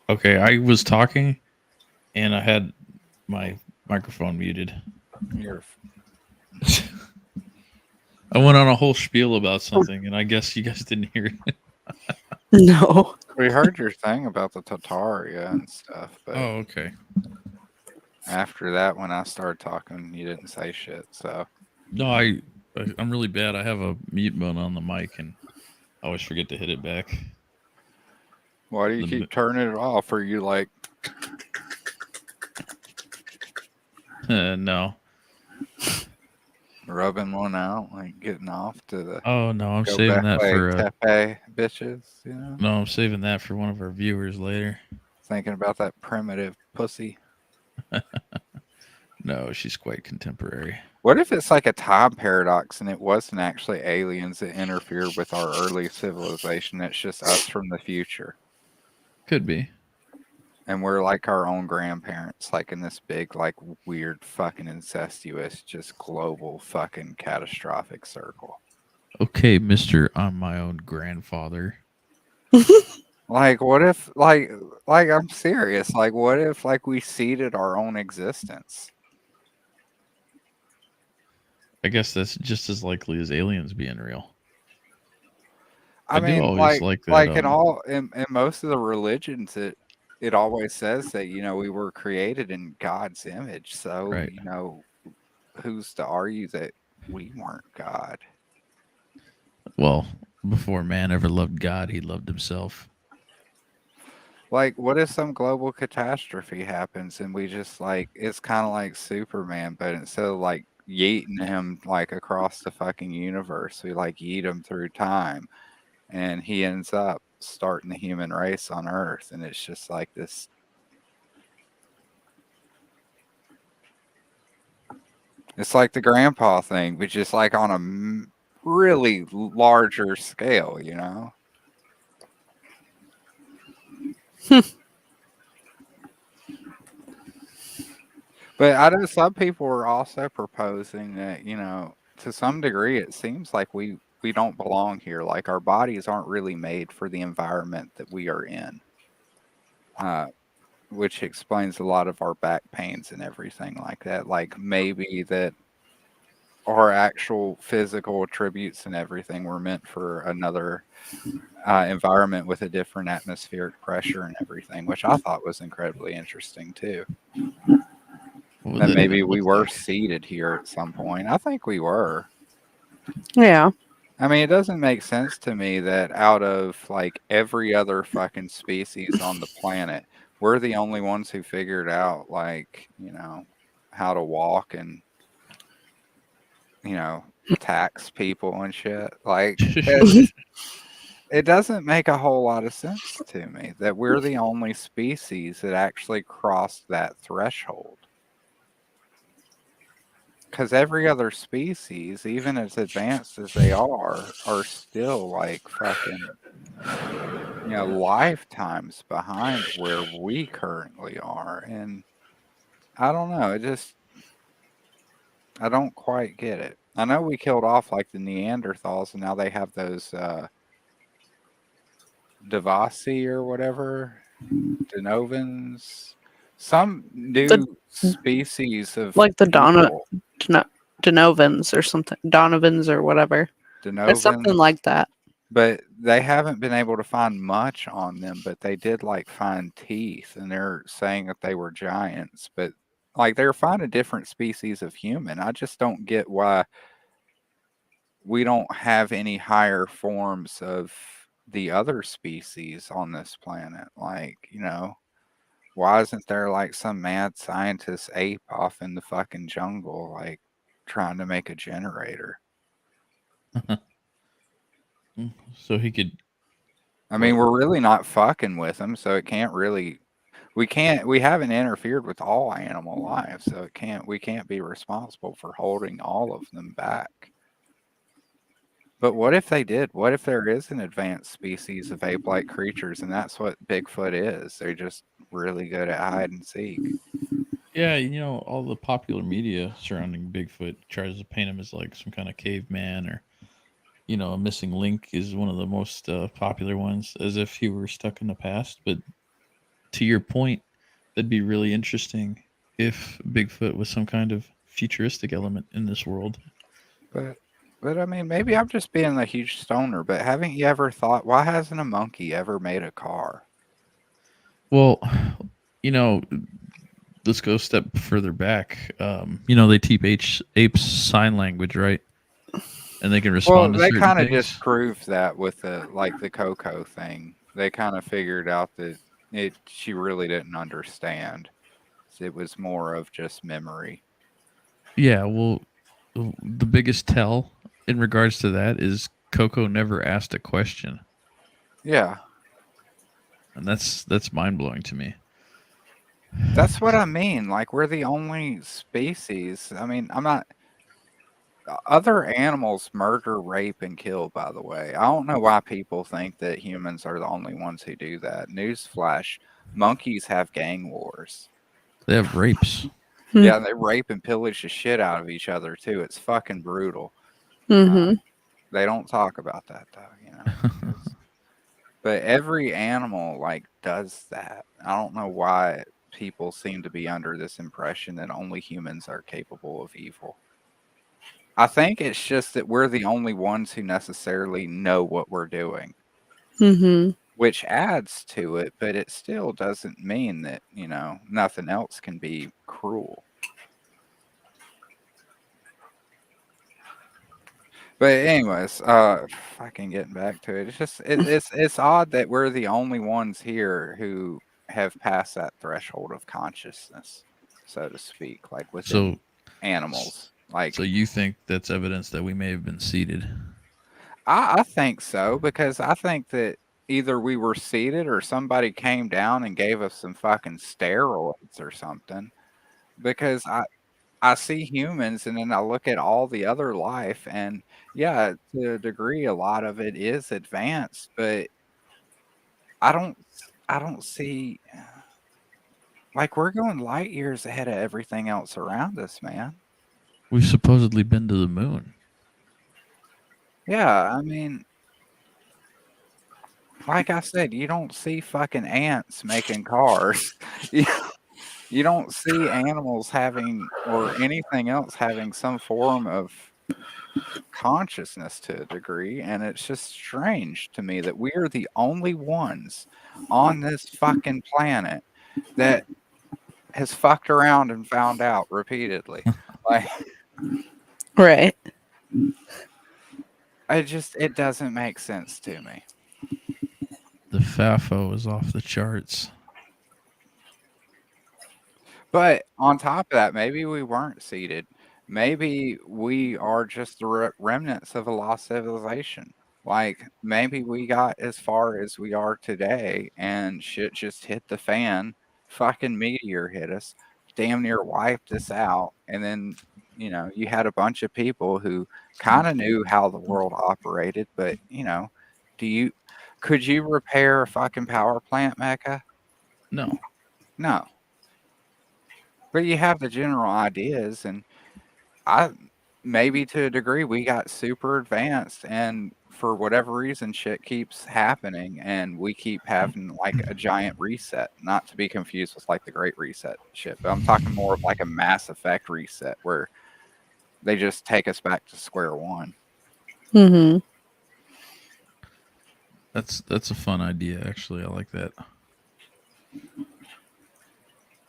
Okay, I was talking and I had my microphone muted. You're I went on a whole spiel about something and I guess you guys didn't hear it. No. We heard your thing about the Tartaria and stuff, but Oh, okay. after that, when I started talking, you didn't say shit. So No, I'm really bad. I have a mute button on the mic and I always forget to hit it back. why do you keep turning it off? Are you like, No. rubbing one out, like getting off to the Oh no, I'm go saving back that for Tepe bitches? You know, no, I'm saving that for one of our viewers later. thinking about that primitive pussy. No, she's quite contemporary. What if it's like a time paradox and it wasn't actually aliens that interfered with our early civilization? It's just us from the future. Could be. And we're like our own grandparents, like in this big, like weird fucking incestuous, just global fucking catastrophic circle. Okay, Mr. I'm my own grandfather. Like, what if, like I'm serious. Like, what if, like, we seeded our own existence? I guess that's just as likely as aliens being real. I do mean, always like that, like in most of the religions, it always says that, you know, we were created in God's image. So, Right. you know, who's to argue that we weren't God? Well, before man ever loved God, he loved himself. Like, what if some global catastrophe happens and we just, like, it's kind of like Superman, but instead of like yeeting him like across the fucking universe, we like yeet him through time, and he ends up starting the human race on Earth, and it's just like this It's like the grandpa thing, but just like on a really larger scale, you know? But I know some people are also proposing that, you know, to some degree, it seems like we don't belong here. Like our bodies aren't really made for the environment that we are in, uh, which explains a lot of our back pains and everything like that. Like maybe that our actual physical attributes and everything were meant for another environment with a different atmospheric pressure and everything, which I thought was incredibly interesting too. What would That that maybe even we look were like? seeded here at some point. I think we were. Yeah. I mean, it doesn't make sense to me that out of like every other fucking species on the planet, we're the only ones who figured out like, you know, how to walk and, you know, tax people and shit. Like it doesn't make a whole lot of sense to me that we're the only species that actually crossed that threshold. Because every other species, even as advanced as they are still like fucking, you know, lifetimes behind where we currently are. And I don't know, I don't quite get it. I know we killed off like the Neanderthals and now they have those Devasi or whatever, Denovans, some The new species of like the people, Donovans or something. Donovans or whatever. It's something Denovans. like that. But they haven't been able to find much on them, but they did like find teeth and they're saying that they were giants, but like they're finding different species of human. I just don't get why we don't have any higher forms of the other species on this planet. Like, you know, why isn't there like some mad scientist ape off in the fucking jungle, like trying to make a generator? So he could I mean, what? we're really not fucking with them, so it can't really. We haven't interfered with all animal life, so we can't be responsible for holding all of them back. But what if they did? What if there is an advanced species of ape-like creatures and that's what Bigfoot is? They're just really good at hide and seek. Yeah, you know, all the popular media surrounding Bigfoot tries to paint him as like some kind of caveman or, you know, a missing link is one of the most popular ones, as if he were stuck in the past. But to your point, that'd be really interesting if Bigfoot was some kind of futuristic element in this world. But but I mean, maybe I'm just being a huge stoner, but haven't you ever thought why hasn't a monkey ever made a car? Well, you know, let's go a step further back. You know, they teach apes sign language, right? And they can respond Well, to they certain kind of things. disproved that with the Coco thing. They kind of figured out that she really didn't understand. It was more of just memory. Yeah, well, the biggest tell in regards to that is Coco never asked a question, Yeah, and that's mind blowing to me. that's what I mean. Like we're the only species. I mean, I'm not. Other animals murder, rape, and kill. By the way, I don't know why people think that humans are the only ones who do that. Newsflash: monkeys have gang wars. They have rapes. Yeah, they rape and pillage the shit out of each other too. It's fucking brutal. Uh, Mm-hmm. they don't talk about that though, you know. 'Cause- but every animal like does that. I don't know why people seem to be under this impression that only humans are capable of evil. I think it's just that we're the only ones who necessarily know what we're doing, Mm-hmm. which adds to it, but it still doesn't mean that, you know, nothing else can be cruel. But anyways, fucking getting back to it. It's just it's odd that we're the only ones here who have passed that threshold of consciousness, so to speak, like within So, animals. so Like you think that's evidence that we may have been seeded? I think so because I think that either we were seated or somebody came down and gave us some fucking steroids or something. Because I see humans, and then I look at all the other life, and yeah, to a degree, a lot of it is advanced, but I don't see like we're going light years ahead of everything else around us, man. We've supposedly been to the moon. Yeah, I mean, like I said, you don't see fucking ants making cars. You, you don't see animals having or anything else having some form of consciousness to a degree, and it's just strange to me that we're the only ones on this fucking planet that has fucked around and found out repeatedly. Like Right. it doesn't make sense to me. The FAFO is off the charts. But on top of that, maybe we weren't seeded. Maybe we are just the remnants of a lost civilization. Like maybe we got as far as we are today and shit just hit the fan. Fucking meteor hit us, damn near wiped us out. And then, you had a bunch of people who kind of knew how the world operated. But, do you, could you repair a fucking power plant, Mecca? No. No. But you have the general ideas, and maybe to a degree we got super advanced, and for whatever reason shit keeps happening, and we keep having like a giant reset. Not to be confused with like the Great Reset shit, but I'm talking more of like a Mass Effect reset where they just take us back to square one. Mm-hmm. That's a fun idea, actually. I like that.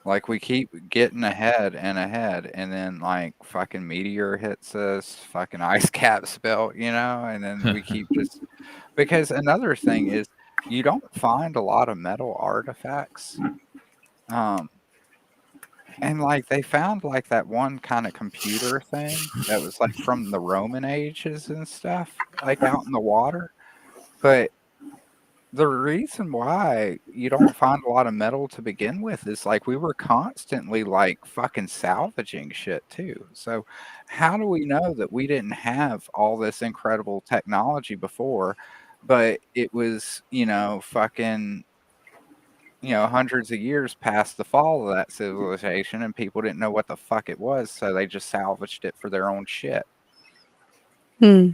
Like we keep getting ahead and ahead, and then like fucking meteor hits us, fucking ice caps melt, and then we keep just because another thing is you don't find a lot of metal artifacts. And like they found like that one kind of computer thing that was like from the Roman ages and stuff, like out in the water. But the reason why you don't find a lot of metal to begin with is like we were constantly like fucking salvaging shit too. So how do we know that we didn't have all this incredible technology before, but it was, fucking, hundreds of years past the fall of that civilization and people didn't know what the fuck it was, so they just salvaged it for their own shit. Hmm.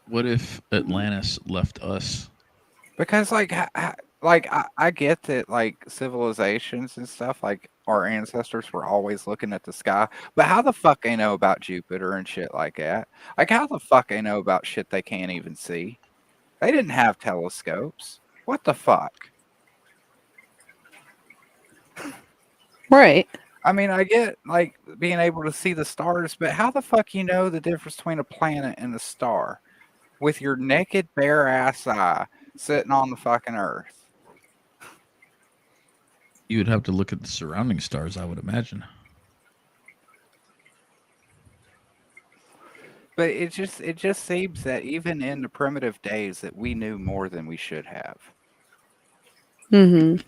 What if Atlantis left us? Because I get that like civilizations and stuff like our ancestors were always looking at the sky, but how the fuck they know about Jupiter and shit like that? Like how the fuck they know about shit they can't even see? They didn't have telescopes. What the fuck? Right. I mean, I get like being able to see the stars, but how the fuck you know the difference between a planet and a star with your naked bare ass eye sitting on the fucking Earth? You would have to look at the surrounding stars, I would imagine. But it just seems that even in the primitive days that we knew more than we should have Mm-hmm.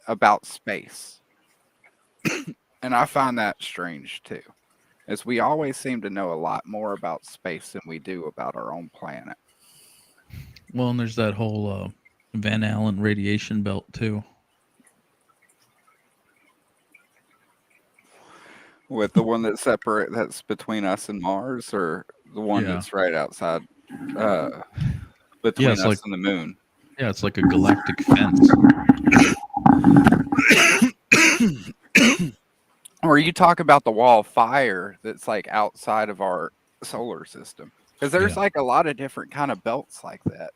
about space. And I find that strange too. As we always seem to know a lot more about space than we do about our own planet. Well, and there's that whole Van Allen radiation belt too. With the one that's between us and Mars, or the one Yeah. that's right outside between it's us like- and the moon. Yeah, it's like a galactic fence. Or you talk about the wall of fire that's like outside of our solar system. Because there's Yeah. like a lot of different kind of belts like that.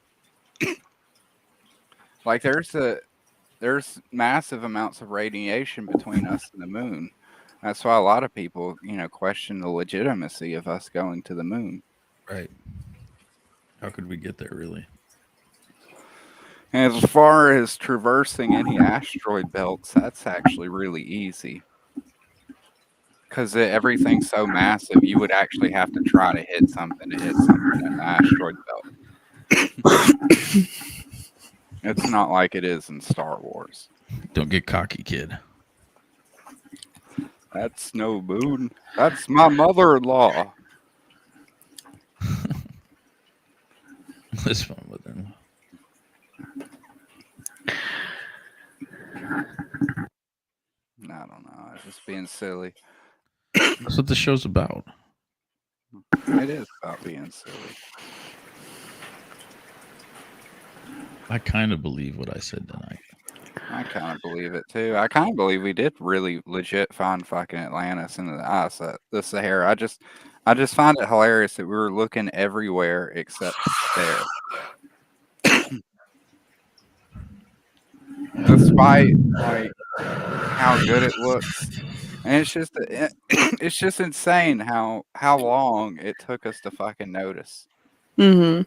Like there's massive amounts of radiation between us and the moon. That's why a lot of people, question the legitimacy of us going to the moon. Right. How could we get there, really? And as far as traversing any asteroid belts, that's actually really easy. because everything's so massive, you would actually have to try to hit something in the asteroid belt. It's not like it is in Star Wars. Don't get cocky, kid. That's no moon. That's my mother-in-law. This one with them. I don't know. I was just being silly. That's what the show's about. It is about being silly. I kind of believe what I said tonight. I kind of believe it too. I kind of believe we did really legit find fucking Atlantis in the ice, the Sahara. I just find it hilarious that we were looking everywhere except there. Despite like how good it looks, and it's just insane how long it took us to fucking notice, Mm-hmm.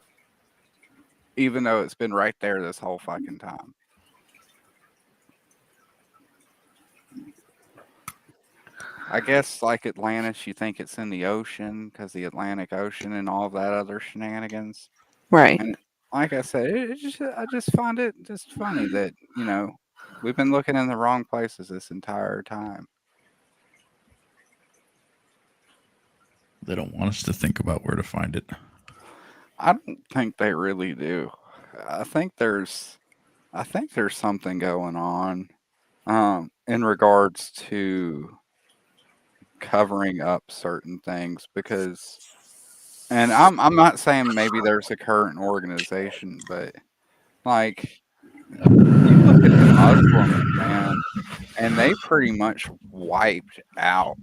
even though it's been right there this whole fucking time. I guess like Atlantis, you think it's in the ocean because the Atlantic Ocean and all of that other shenanigans. Right. And like I said, I just find it just funny that, you know, we've been looking in the wrong places this entire time. They don't want us to think about where to find it. I don't think they really do. I think there's something going on in regards to covering up certain things, because, and I'm not saying maybe there's a current organization, but like you look at the Muslims, man, and they pretty much wiped out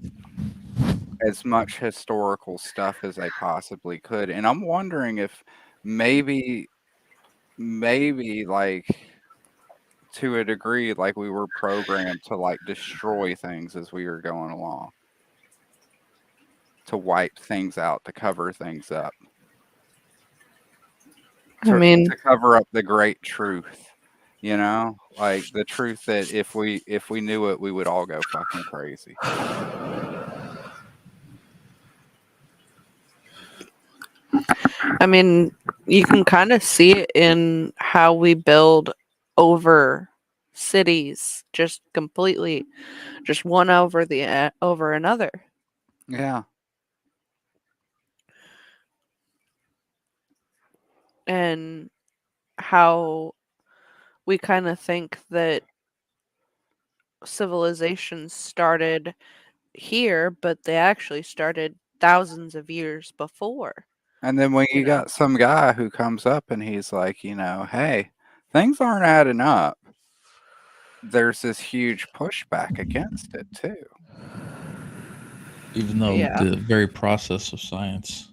as much historical stuff as they possibly could. And I'm wondering if maybe like to a degree, like we were programmed to like destroy things as we were going along, to wipe things out, to cover things up, I mean, to cover up the great truth, you know, like the truth that if we knew it, we would all go fucking crazy. I mean, you can kind of see it in how we build over cities, just completely, just one over the over another. Yeah. And how we kind of think that civilizations started here, but they actually started thousands of years before. And then when you know. got some guy who comes up and he's like, you know, hey, things aren't adding up, there's this huge pushback against it too. Even though Yeah. the very process of science,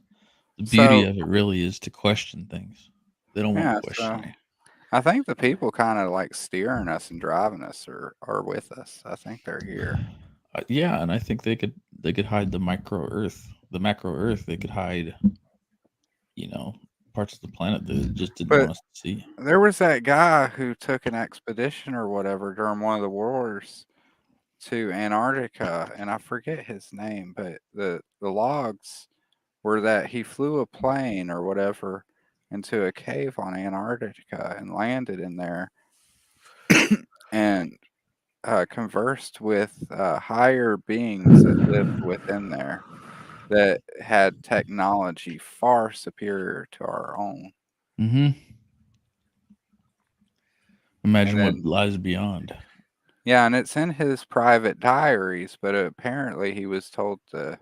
the beauty So, of it really is to question things. They don't yeah, want to question so you. I think the people kind of like steering us and driving us are with us. I think they're here. Yeah, and I think they could hide the macro Earth. They could hide, you know, parts of the planet that they just didn't But want us to see. there was that guy who took an expedition or whatever during one of the wars to Antarctica, and I forget his name, but the logs were that he flew a plane or whatever into a cave on Antarctica and landed in there and conversed with higher beings that lived within there that had technology far superior to our own. Mm-hmm. Imagine And what then, lies beyond. yeah, and it's in his private diaries, but apparently he was told to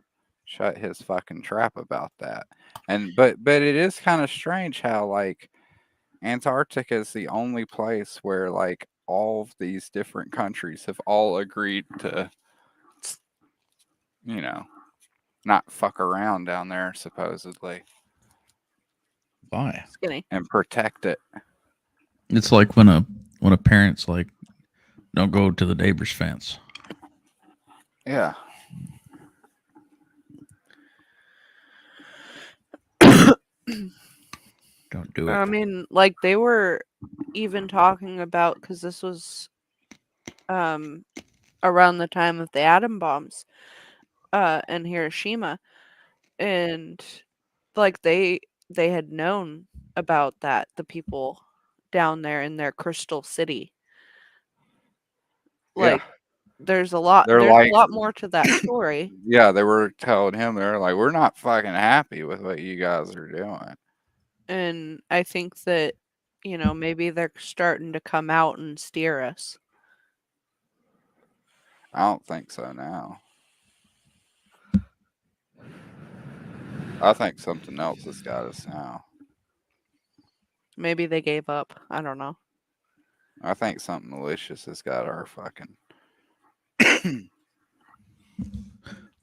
shut his fucking trap about that. And but it is kind of strange how like Antarctica is the only place where like all of these different countries have all agreed to, you know, not fuck around down there supposedly Why? Skinny. and protect it. It's like when a parent's like, "Don't go to the neighbor's fence." Yeah. Don't do it. I mean, like they were even talking about, because this was around the time of the atom bombs, in Hiroshima, and like they had known about that, the people down there in their Crystal City. Yeah. Like there's a lot They're like, more to that story. yeah, they were telling him, they're like, we're not fucking happy with what you guys are doing. And I think that, you know, maybe they're starting to come out and steer us. I don't think so now. I think something else has got us now. Maybe they gave up. I don't know. I think something malicious has got our fucking. The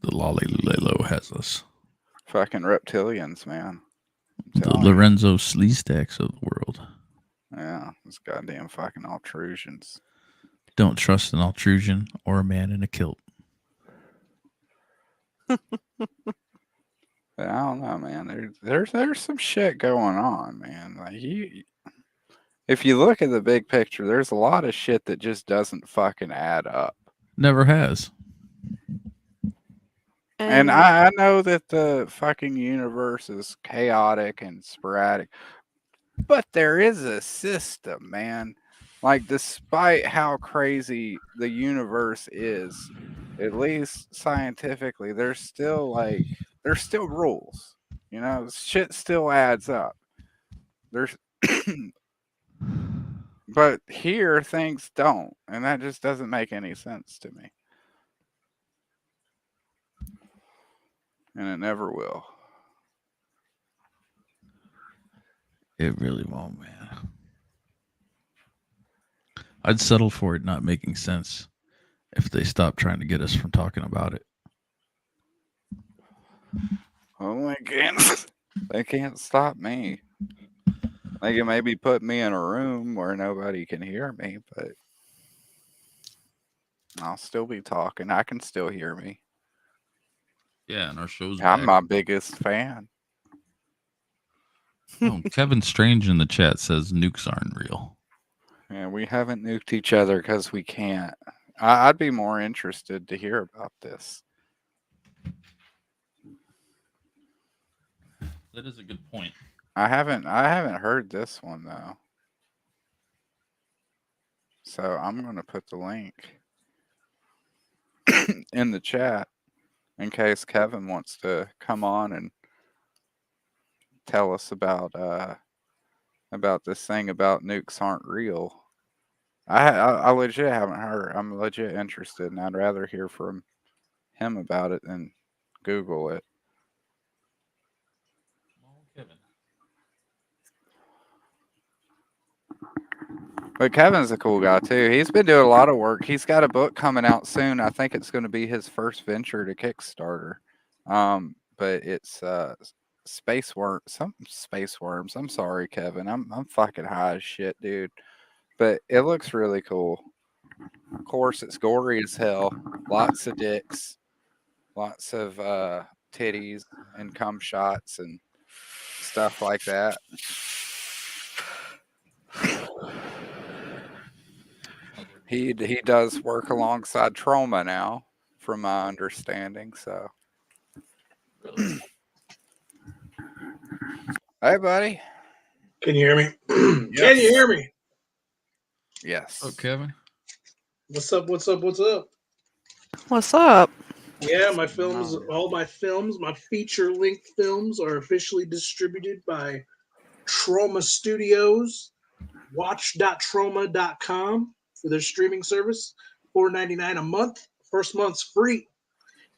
Lolly Lilo has us. Fucking reptilians, man. I'm The telling you. Lorenzo Sleestacks of the world. Yeah, those goddamn fucking altrusions. Don't trust an altrusion or a man in a kilt. But I don't know, man. There's some shit going on, man. Like if you look at the big picture, there's a lot of shit that just doesn't fucking add up. Never has. And I know that the fucking universe is chaotic and sporadic, but there is a system, man. Like, despite how crazy the universe is, at least scientifically, there's still rules. You know, shit still adds up. There's but here things don't, and that just doesn't make any sense to me. And it never will. It really won't, man. I'd settle for it not making sense if they stopped trying to get us from talking about it. Oh, they can't stop me. They can maybe put me in a room where nobody can hear me, but I'll still be talking. I can still hear me. Yeah, and our show's I'm back. my biggest fan. Oh, Kevin Strange in the chat says nukes aren't real. And we haven't nuked each other because we can't. I'd be more interested to hear about this. That is a good point. I haven't heard this one though. So I'm gonna put the link in the chat in case Kevin wants to come on and tell us about this thing about nukes aren't real. I legit haven't heard. I'm legit interested, and I'd rather hear from him about it than Google it. Kevin. But Kevin's a cool guy too. He's been doing a lot of work. He's got a book coming out soon. I think it's going to be his first venture to Kickstarter. But it's space worms. I'm sorry, Kevin. I'm fucking high as shit, dude. But it looks really cool. Of course, it's gory as hell. Lots of dicks, lots of titties and cum shots and stuff like that. He does work alongside Trauma now, from my understanding. So, hey, buddy. Can you hear me? Can you hear me? Yes. Oh, Kevin. What's up? What's up? What's up? What's up? Yeah, my films, all my films, my feature-length films are officially distributed by Trauma Studios. Watch.trauma.com for their streaming service. $4.99 a month. First month's free.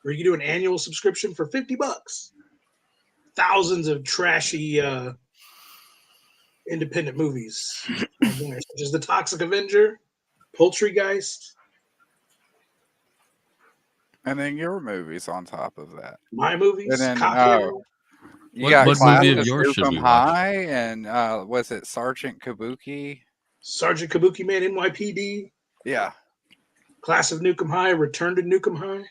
Or you can do an annual subscription for $50. Thousands of trashy independent movies, such as The Toxic Avenger, Poultrygeist. And then your movies on top of that. My movies. And then, Copy you What got movie Class of of yours should Nukem we watch? High, and was it Sergeant Kabuki? Sergeant Kabuki Man, NYPD. Yeah. Class of Nukem High, Return to Nukem High.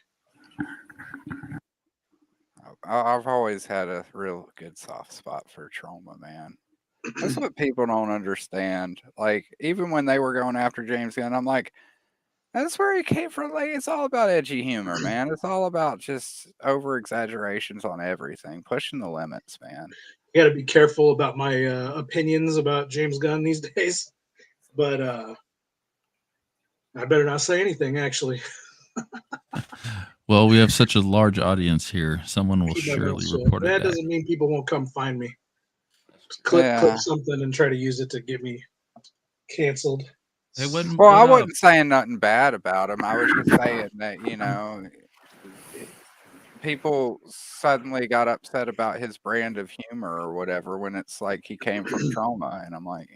I've always had a real good soft spot for Trauma, man. That's what people don't understand. Like, even when they were going after James Gunn, I'm like, That's where he came from. Like, it's all about edgy humor, man. It's all about just over exaggerations on everything, pushing the limits, man. You got to be careful about my opinions about James Gunn these days, but I better not say anything. Actually, Well, we have such a large audience here. Someone will keep my mouth surely shut. report it That back. doesn't mean people won't come find me. Clip Yeah. something and try to use it to get me canceled. They wouldn't. Well, I put up- wasn't saying nothing bad about him. I was just saying that, you know, people suddenly got upset about his brand of humor or whatever when it's like he came from trauma. And I'm like,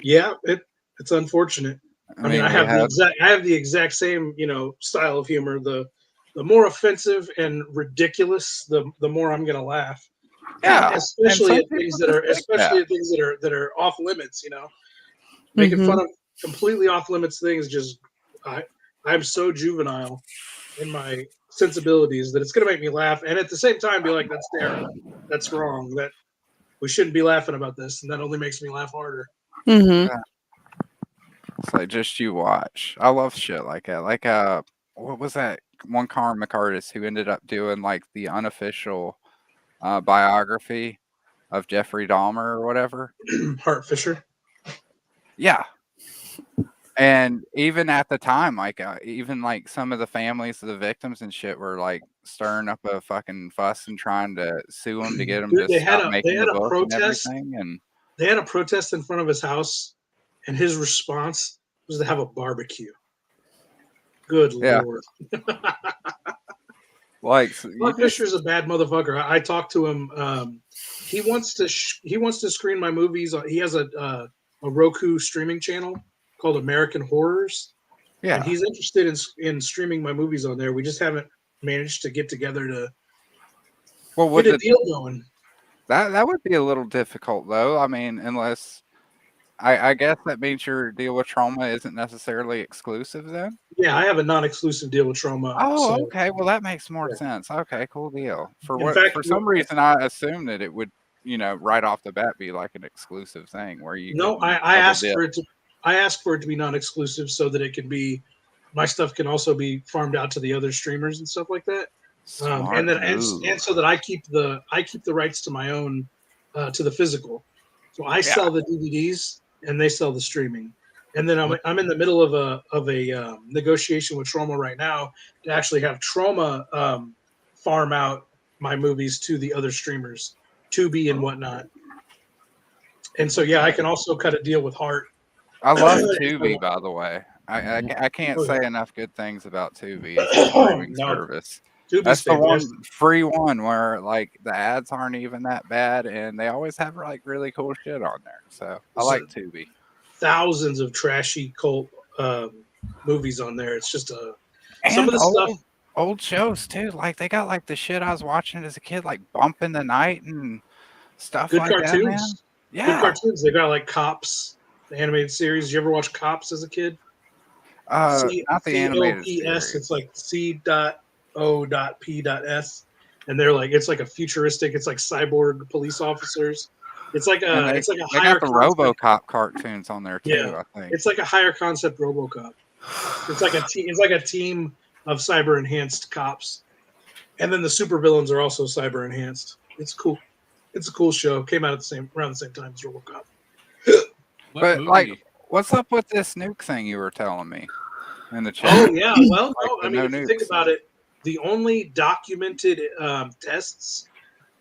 Yeah, it's unfortunate. I mean, I we have had, the exact same, style of humor. The more offensive and ridiculous, the more I'm gonna laugh. yeah. Especially and at some things people that are just think that. things that are off limits, Making fun of completely off limits things just I'm so juvenile in my sensibilities that it's gonna make me laugh and at the same time be like, that's terrible. That's wrong. That we shouldn't be laughing about this, and that only makes me laugh harder. Mm-hmm. It's like, just you watch. I love shit like that. Like, what was that one Carmen McCartis who ended up doing like the unofficial biography of Jeffrey Dahmer or whatever? Hart Fisher. Yeah. And even at the time, like, even like some of the families of the victims and shit were like stirring up a fucking fuss and trying to sue him to get him Dude, to they had stop a making the book protest. and everything. And They had a protest in front of his house, and his response was to have a barbecue. Good Yeah. Lord. like, Mark Fisher's a bad motherfucker. I talked to him. He wants to screen my movies. He has a Roku streaming channel called American Horrors, and yeah. he's interested in streaming my movies on there. We just haven't managed to get together to Well, would get a the, deal going. that would be a little difficult though. I mean, unless I guess that means your deal with trauma isn't necessarily exclusive then. Yeah, I have a non-exclusive deal with Trauma. Oh, so okay. Well, that makes more Yeah. sense. Okay, cool deal. In fact, For some reason, I assumed that it would, right off the bat be like an exclusive thing where you. no, can I double asked dip. for it to. I asked for it to be non-exclusive so that it can be, my stuff can also be farmed out to the other streamers and stuff like that. Smart And then move. and so that I keep the rights to my own, to the physical. So I sell the DVDs and they sell the streaming. And then I'm in the middle of a negotiation with Trauma right now to actually have Trauma farm out my movies to the other streamers, Tubi and whatnot. And so I can also cut a deal with Heart. I love Tubi, by the way. I can't Oh, yeah. say enough good things about Tubi. It's a streaming No. service. Tubi's That's the one fantastic. free one where like the ads aren't even that bad, and they always have like really cool shit on there. So I like Tubi. Thousands of trashy cult movies on there. It's just some And of the stuff. old shows too. Like they got like the shit I was watching as a kid, like Bump in the Night and stuff Good like that, man. cartoons. Good Yeah. cartoons. They got like Cops, the animated series. Did you ever watch Cops as a kid? Not the animated C-O-P-S, series. it's like C.O.P.S. And they're like, it's like a futuristic, it's like cyborg police officers. It's like And a they higher got the concept. RoboCop cartoons on there too. Yeah. I think. It's like a higher concept RoboCop. It's like a team of cyber enhanced cops. And then the supervillains are also cyber enhanced. It's cool. It's a cool show. Came out at around the same time as RoboCop. What But, movie? like, what's up with this nuke thing you were telling me in the chat? Oh yeah, well, no, Like I the mean, no if you think nukes. about it, the only documented tests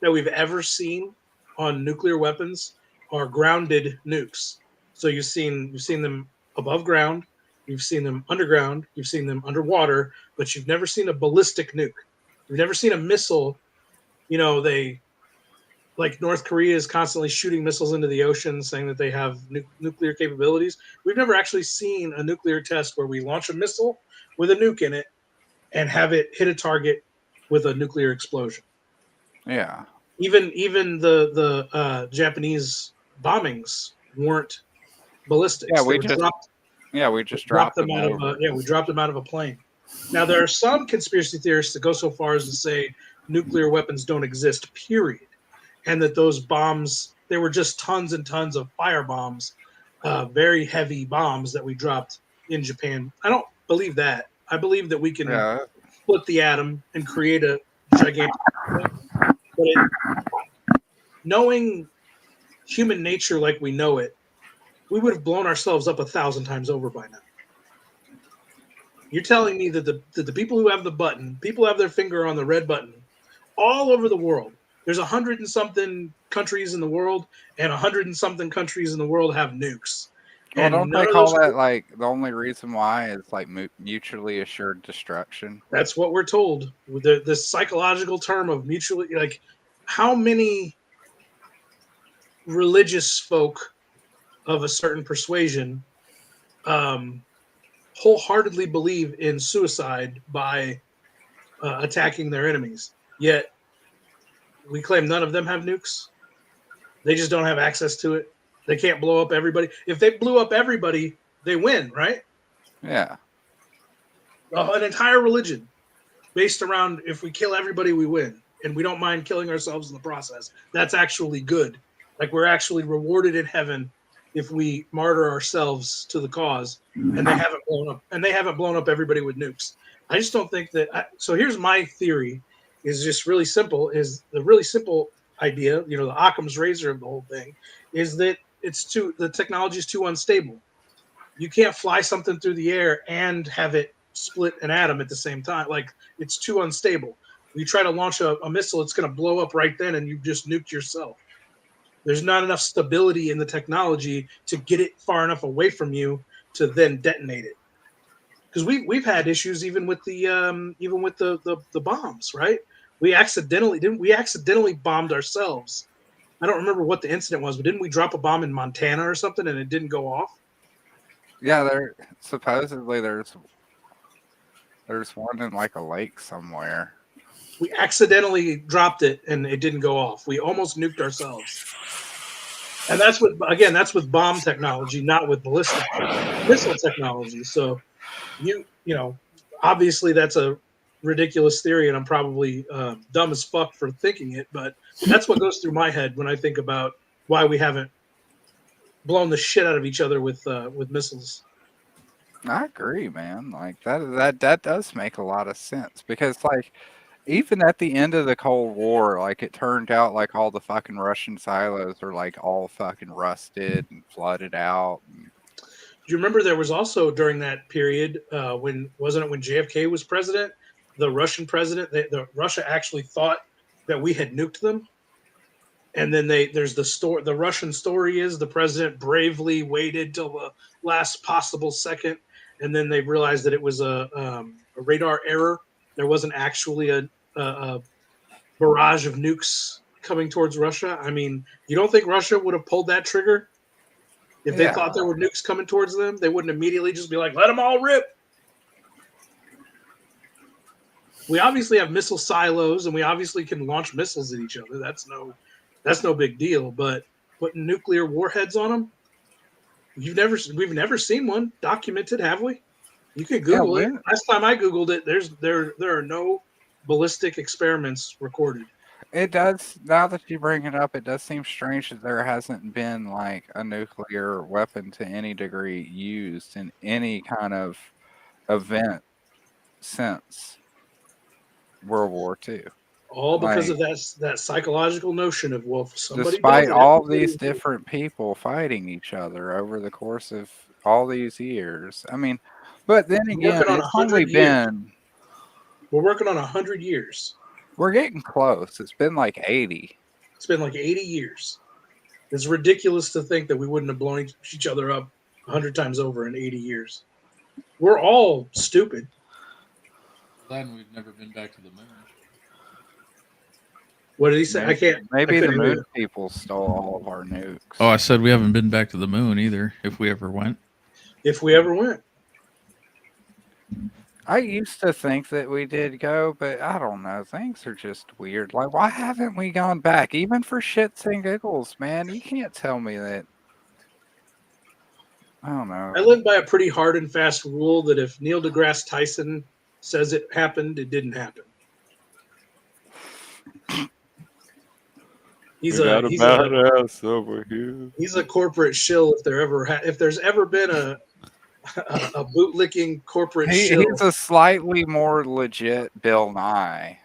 that we've ever seen on nuclear weapons are grounded nukes. So you've seen them above ground, you've seen them underground, you've seen them underwater, but you've never seen a ballistic nuke. You've never seen a missile. They like North Korea is constantly shooting missiles into the ocean, saying that they have nuclear capabilities. We've never actually seen a nuclear test where we launch a missile with a nuke in it and have it hit a target with a nuclear explosion. Yeah. Even the Japanese bombings weren't ballistic. Yeah, we we just dropped dropped them out over. we dropped them out of a plane. Now there are some conspiracy theorists that go so far as to say nuclear weapons don't exist, period, and that those bombs, they were just tons and tons of fire bombs, very heavy bombs that we dropped in Japan. I don't believe that. I believe that we can Yeah, split the atom and create a gigantic. But knowing human nature like we know it, we would have blown ourselves up 1,000 times over by now. You're telling me that the people who have the button, people have their finger on the red button, all over the world. There's 100 and something countries in the world, and 100 and something countries in the world have nukes. well, And don't none they of call those. that like the only reason why is like mutually assured destruction? That's what we're told. The psychological term of mutually, like, how many religious folk of a certain persuasion wholeheartedly believe in suicide by attacking their enemies, yet we claim none of them have nukes. They just don't have access to it. They can't blow up everybody. If they blew up everybody, they win, right? Yeah. An entire religion based around if we kill everybody, we win. And we don't mind killing ourselves in the process. That's actually good. Like, we're actually rewarded in heaven if we martyr ourselves to the cause. And they haven't blown up everybody with nukes. I just don't think that. So here's my theory: is just really simple. Is the really simple idea, the Occam's razor of the whole thing, is that the technology is too unstable. You can't fly something through the air and have it split an atom at the same time. Like, it's too unstable. You try to launch a missile, it's going to blow up right then, and you just nuked yourself. There's not enough stability in the technology to get it far enough away from you to then detonate it. Because we've had issues even with the bombs, right? We accidentally bombed ourselves. I don't remember what the incident was, but didn't we drop a bomb in Montana or something and it didn't go off? Yeah, supposedly there's one in like a lake somewhere. We accidentally dropped it and it didn't go off. We almost nuked ourselves. And that's with bomb technology, not with ballistic missile technology. So obviously that's a ridiculous theory, and I'm probably dumb as fuck for thinking it, but that's what goes through my head when I think about why we haven't blown the shit out of each other with missiles. I agree, man. Like that does make a lot of sense because like even at the end of the Cold War, like it turned out like all the fucking Russian silos are like all fucking rusted and flooded out. Do you remember there was also during that period when JFK was president, the Russian president, Russia actually thought that we had nuked them, and then the Russian story is the president bravely waited till the last possible second, and then they realized that it was a radar error. There wasn't actually a barrage of nukes coming towards Russia. I mean, you don't think Russia would have pulled that trigger? If they thought there were nukes coming towards them, they wouldn't immediately just be like, let them all rip. We obviously have missile silos, and we obviously can launch missiles at each other. That's no big deal. But putting nuclear warheads on them, we've never seen one documented, have we? You can Google it. Last time I Googled it, there are no ballistic experiments recorded. It does, now that you bring it up, it does seem strange that there hasn't been like a nuclear weapon to any degree used in any kind of event since World War II. All because of that psychological notion of, well, if somebody despite all these different people fighting each other over the course of all these years. I mean, but then again, it's only been... We're working on 100 years. We're getting close. It's been like 80. It's been like 80 years. It's ridiculous to think that we wouldn't have blown each other up 100 times over in 80 years. We're all stupid. Glad we've never been back to the moon. What did he say? Maybe the moon people stole all of our nukes. Oh, I said we haven't been back to the moon either, if we ever went. If we ever went. I used to think that we did go, but I don't know. Things are just weird. Like, why haven't we gone back? Even for shits and giggles, man. You can't tell me that. I don't know. I live by a pretty hard and fast rule that if Neil deGrasse Tyson says it happened, it didn't happen. He's a corporate shill. If there's ever been a a bootlicking corporate He's shill, a slightly more legit Bill Nye,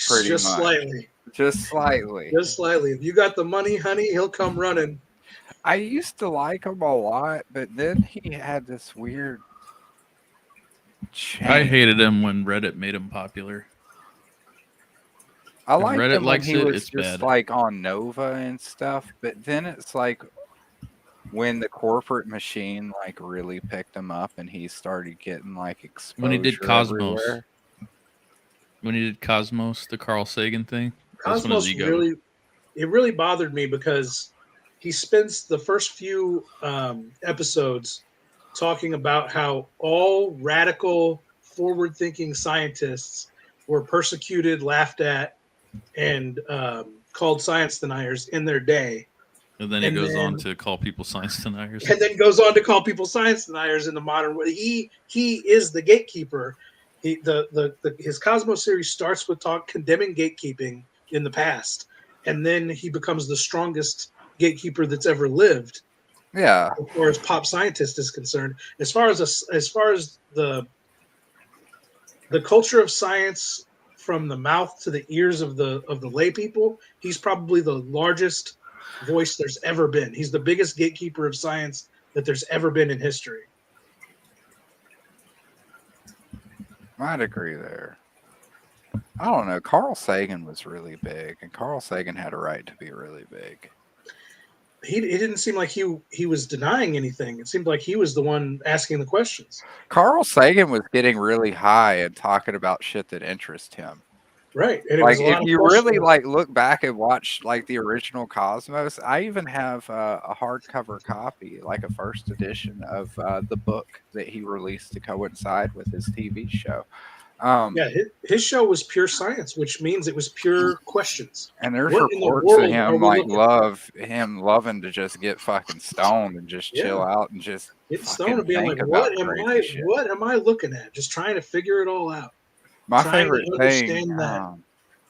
pretty just much. slightly. Just slightly. Just slightly. If you got the money, honey, he'll come running. I used to like him a lot, but then he had this weird change. I hated him when Reddit made him popular. I if liked Reddit him when likes he it, was it's just bad. like on Nova and stuff, but then it's like when the corporate machine like really picked him up and he started getting like exposure When he did Cosmos. everywhere. When he did Cosmos, the Carl Sagan thing, that's when his Cosmos ego. really bothered me because he spends the first few episodes talking about how all radical, forward-thinking scientists were persecuted, laughed at, and called science deniers in their day. And then he And goes on then- to call people science deniers. And then goes on to call people science deniers in the modern way. He is the gatekeeper. His Cosmos series starts with condemning gatekeeping in the past, and then he becomes the strongest gatekeeper that's ever lived, Yeah. as far as pop scientist is concerned. As far as the culture of science from the mouth to the ears of the lay people, he's probably the largest voice there's ever been. He's the biggest gatekeeper of science that there's ever been in history. I'd agree there. I don't know. Carl Sagan was really big, and Carl Sagan had a right to be really big. It didn't seem like he was denying anything. It seemed like he was the one asking the questions. Carl Sagan was getting really high and talking about shit that interests him. Right. And it Like was a lot if of you really questions. like look back and watch like the original Cosmos, I even have a hardcover copy, like a first edition of the book that he released to coincide with his TV show. Yeah, his show was pure science, which means it was pure questions. And there's What in the reports of world are him we like looking loving to just get fucking stoned and just chill Yeah. out and just It's fucking stoned and being think like, about crazy shit. what am I looking at? Just trying to figure it all out. My trying to favorite thing understand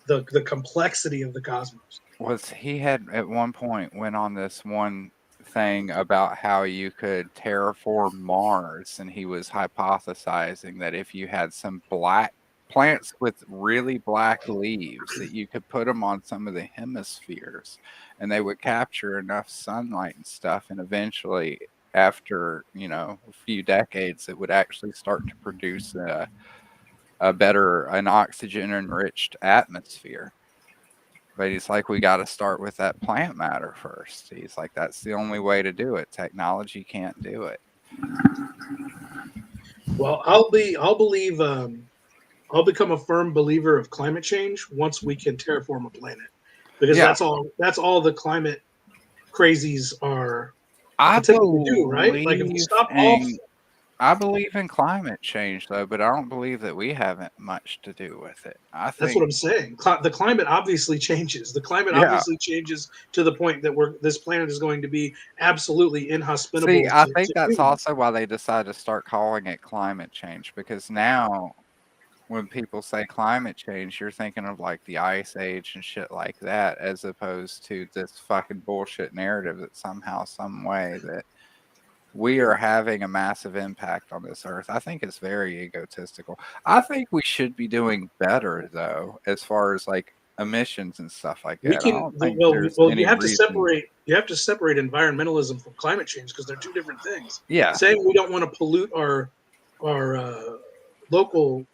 that. The complexity of the cosmos. was he had at one point went on this one thing about how you could terraform Mars, and he was hypothesizing that if you had some black plants with really black leaves, that you could put them on some of the hemispheres and they would capture enough sunlight and stuff, and eventually after a few decades it would actually start to produce an oxygen enriched atmosphere. But he's like, we got to start with that plant matter first. He's like, that's the only way to do it. Technology can't do it. Well, I'll become a firm believer of climate change once we can terraform a planet, because Yeah. that's all the climate crazies are I typically do, right? Like if we stop all I believe in climate change, though, but I don't believe that we haven't much to do with it. I think That's what I'm saying. The climate obviously changes. The climate Yeah. obviously changes to the point that this planet is going to be absolutely inhospitable. See, I to think that's humans. also why they decided to start calling it climate change, because now when people say climate change, you're thinking of like the ice age and shit like that, as opposed to this fucking bullshit narrative that somehow, some way that we are having a massive impact on this earth. I think it's very egotistical. I think we should be doing better, though, as far as like emissions and stuff like that. We I can don't think well, there's well any you have to reason- separate environmentalism from climate change, because they're two different things. Yeah, Saying we don't want to pollute our local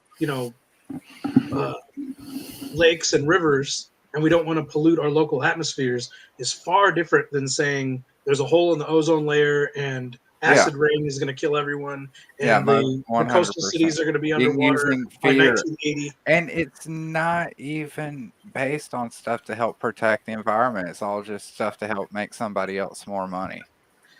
lakes and rivers, and we don't want to pollute our local atmospheres is far different than saying there's a hole in the ozone layer and acid rain is going to kill everyone, and Yeah, the coastal 100%. cities are going to be underwater Using by fear. 1980. And it's not even based on stuff to help protect the environment. It's all just stuff to help make somebody else more money.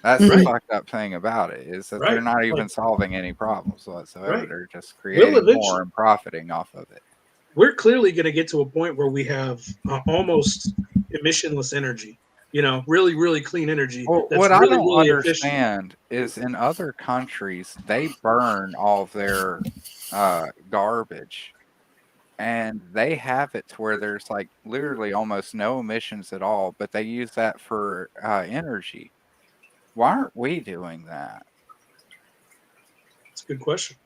That's the Right. fucked up thing about it, is that they're Right. not even Like- solving any problems whatsoever. Right. They're just creating eventually- more and profiting off of it. We're clearly going to get to a point where we have almost emissionless energy. Really, really clean energy. Well, that's what I really, don't really efficient. understand is in other countries, they burn all of their garbage, and they have it to where there's like literally almost no emissions at all, but they use that for energy. Why aren't we doing that? It's a good question.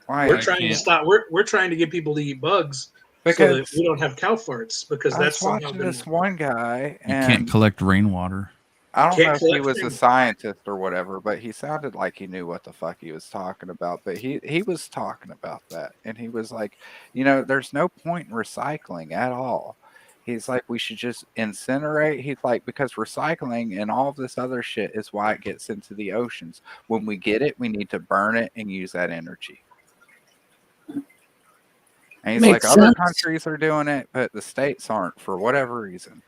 Why? We're I trying to can't- stop. We're trying to get people to eat bugs so Because that we don't have cow farts, because I that's was somehow watching gonna, this one guy, You and can't collect rainwater. I don't Can't know if he collect was a rainwater. scientist or whatever, but he sounded like he knew what the fuck he was talking about. But he was talking about that, and he was like, there's no point in recycling at all. He's like, we should just incinerate. He's like, because recycling and all of this other shit is why it gets into the oceans. When we get it, we need to burn it and use that energy. And he's Makes like, other sense. countries are doing it, but the states aren't for whatever reason.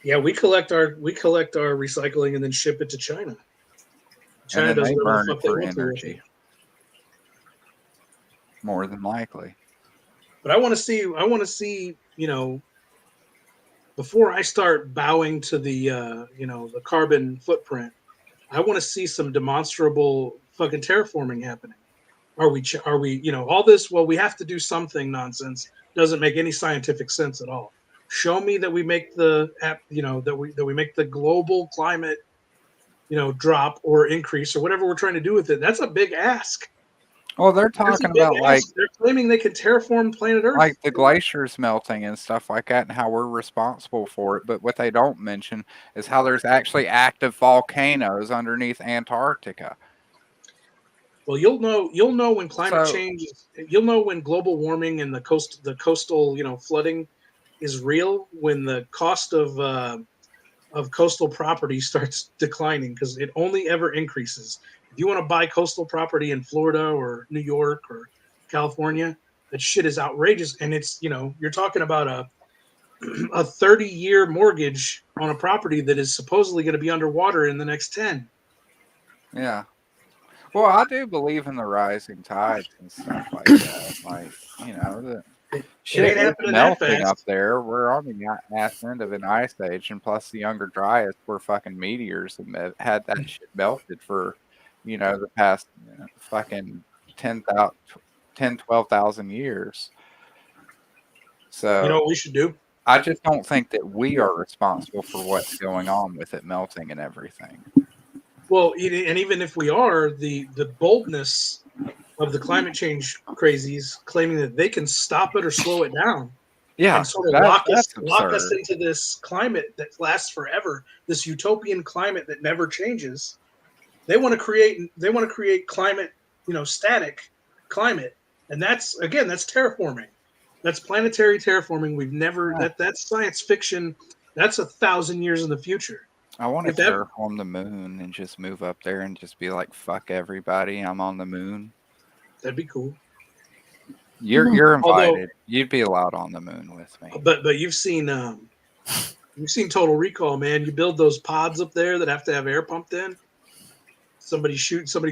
yeah, we collect our recycling and then ship it to China. China And then does they whatever burn the it fuck they for want to with energy. it. More than likely. But I want to see, before I start bowing to the, the carbon footprint, I want to see some demonstrable fucking terraforming happening. Are we, all this? Well, we have to do something nonsense. Doesn't make any scientific sense at all. Show me that we make the that we make the global climate, drop or increase or whatever we're trying to do with it. That's a big ask. Well, they're That's a talking big about like ask. They're claiming they can terraform planet Earth. like the glaciers melting and stuff like that, and how we're responsible for it. But what they don't mention is how there's actually active volcanoes underneath Antarctica. Well, you'll know when climate So- change. You'll know when global warming and the coastal, flooding is real, when the cost of coastal property starts declining, because it only ever increases. If you want to buy coastal property in Florida or New York or California, that shit is outrageous, and it's you're talking about a 30-year mortgage on a property that is supposedly going to be underwater in the next 10. Yeah. Well, I do believe in the rising tides and stuff like that. Like, the shit ain't is happening that melting fast. up there. We're on the ass end of an ice age, and plus the younger Dryas were fucking meteors and had that shit melted for, the past fucking 12,000 years. So You know what we should do? I just don't think that we are responsible for what's going on with it melting and everything. Well, and even if we are, the boldness of the climate change crazies claiming that they can stop it or slow it down, Yeah, and sort of lock us into this climate that lasts forever, this utopian climate that never changes. They want to create climate, static climate, and that's terraforming. That's planetary terraforming. We've never that's science fiction. That's 1,000 years in the future. I want to If that- terraform the moon and just move up there and just be like, fuck everybody, I'm on the moon. That'd be cool. You're Although- invited. You'd be allowed on the moon with me. But you've seen Total Recall, man. You build those pods up there that have to have air pumped in. Somebody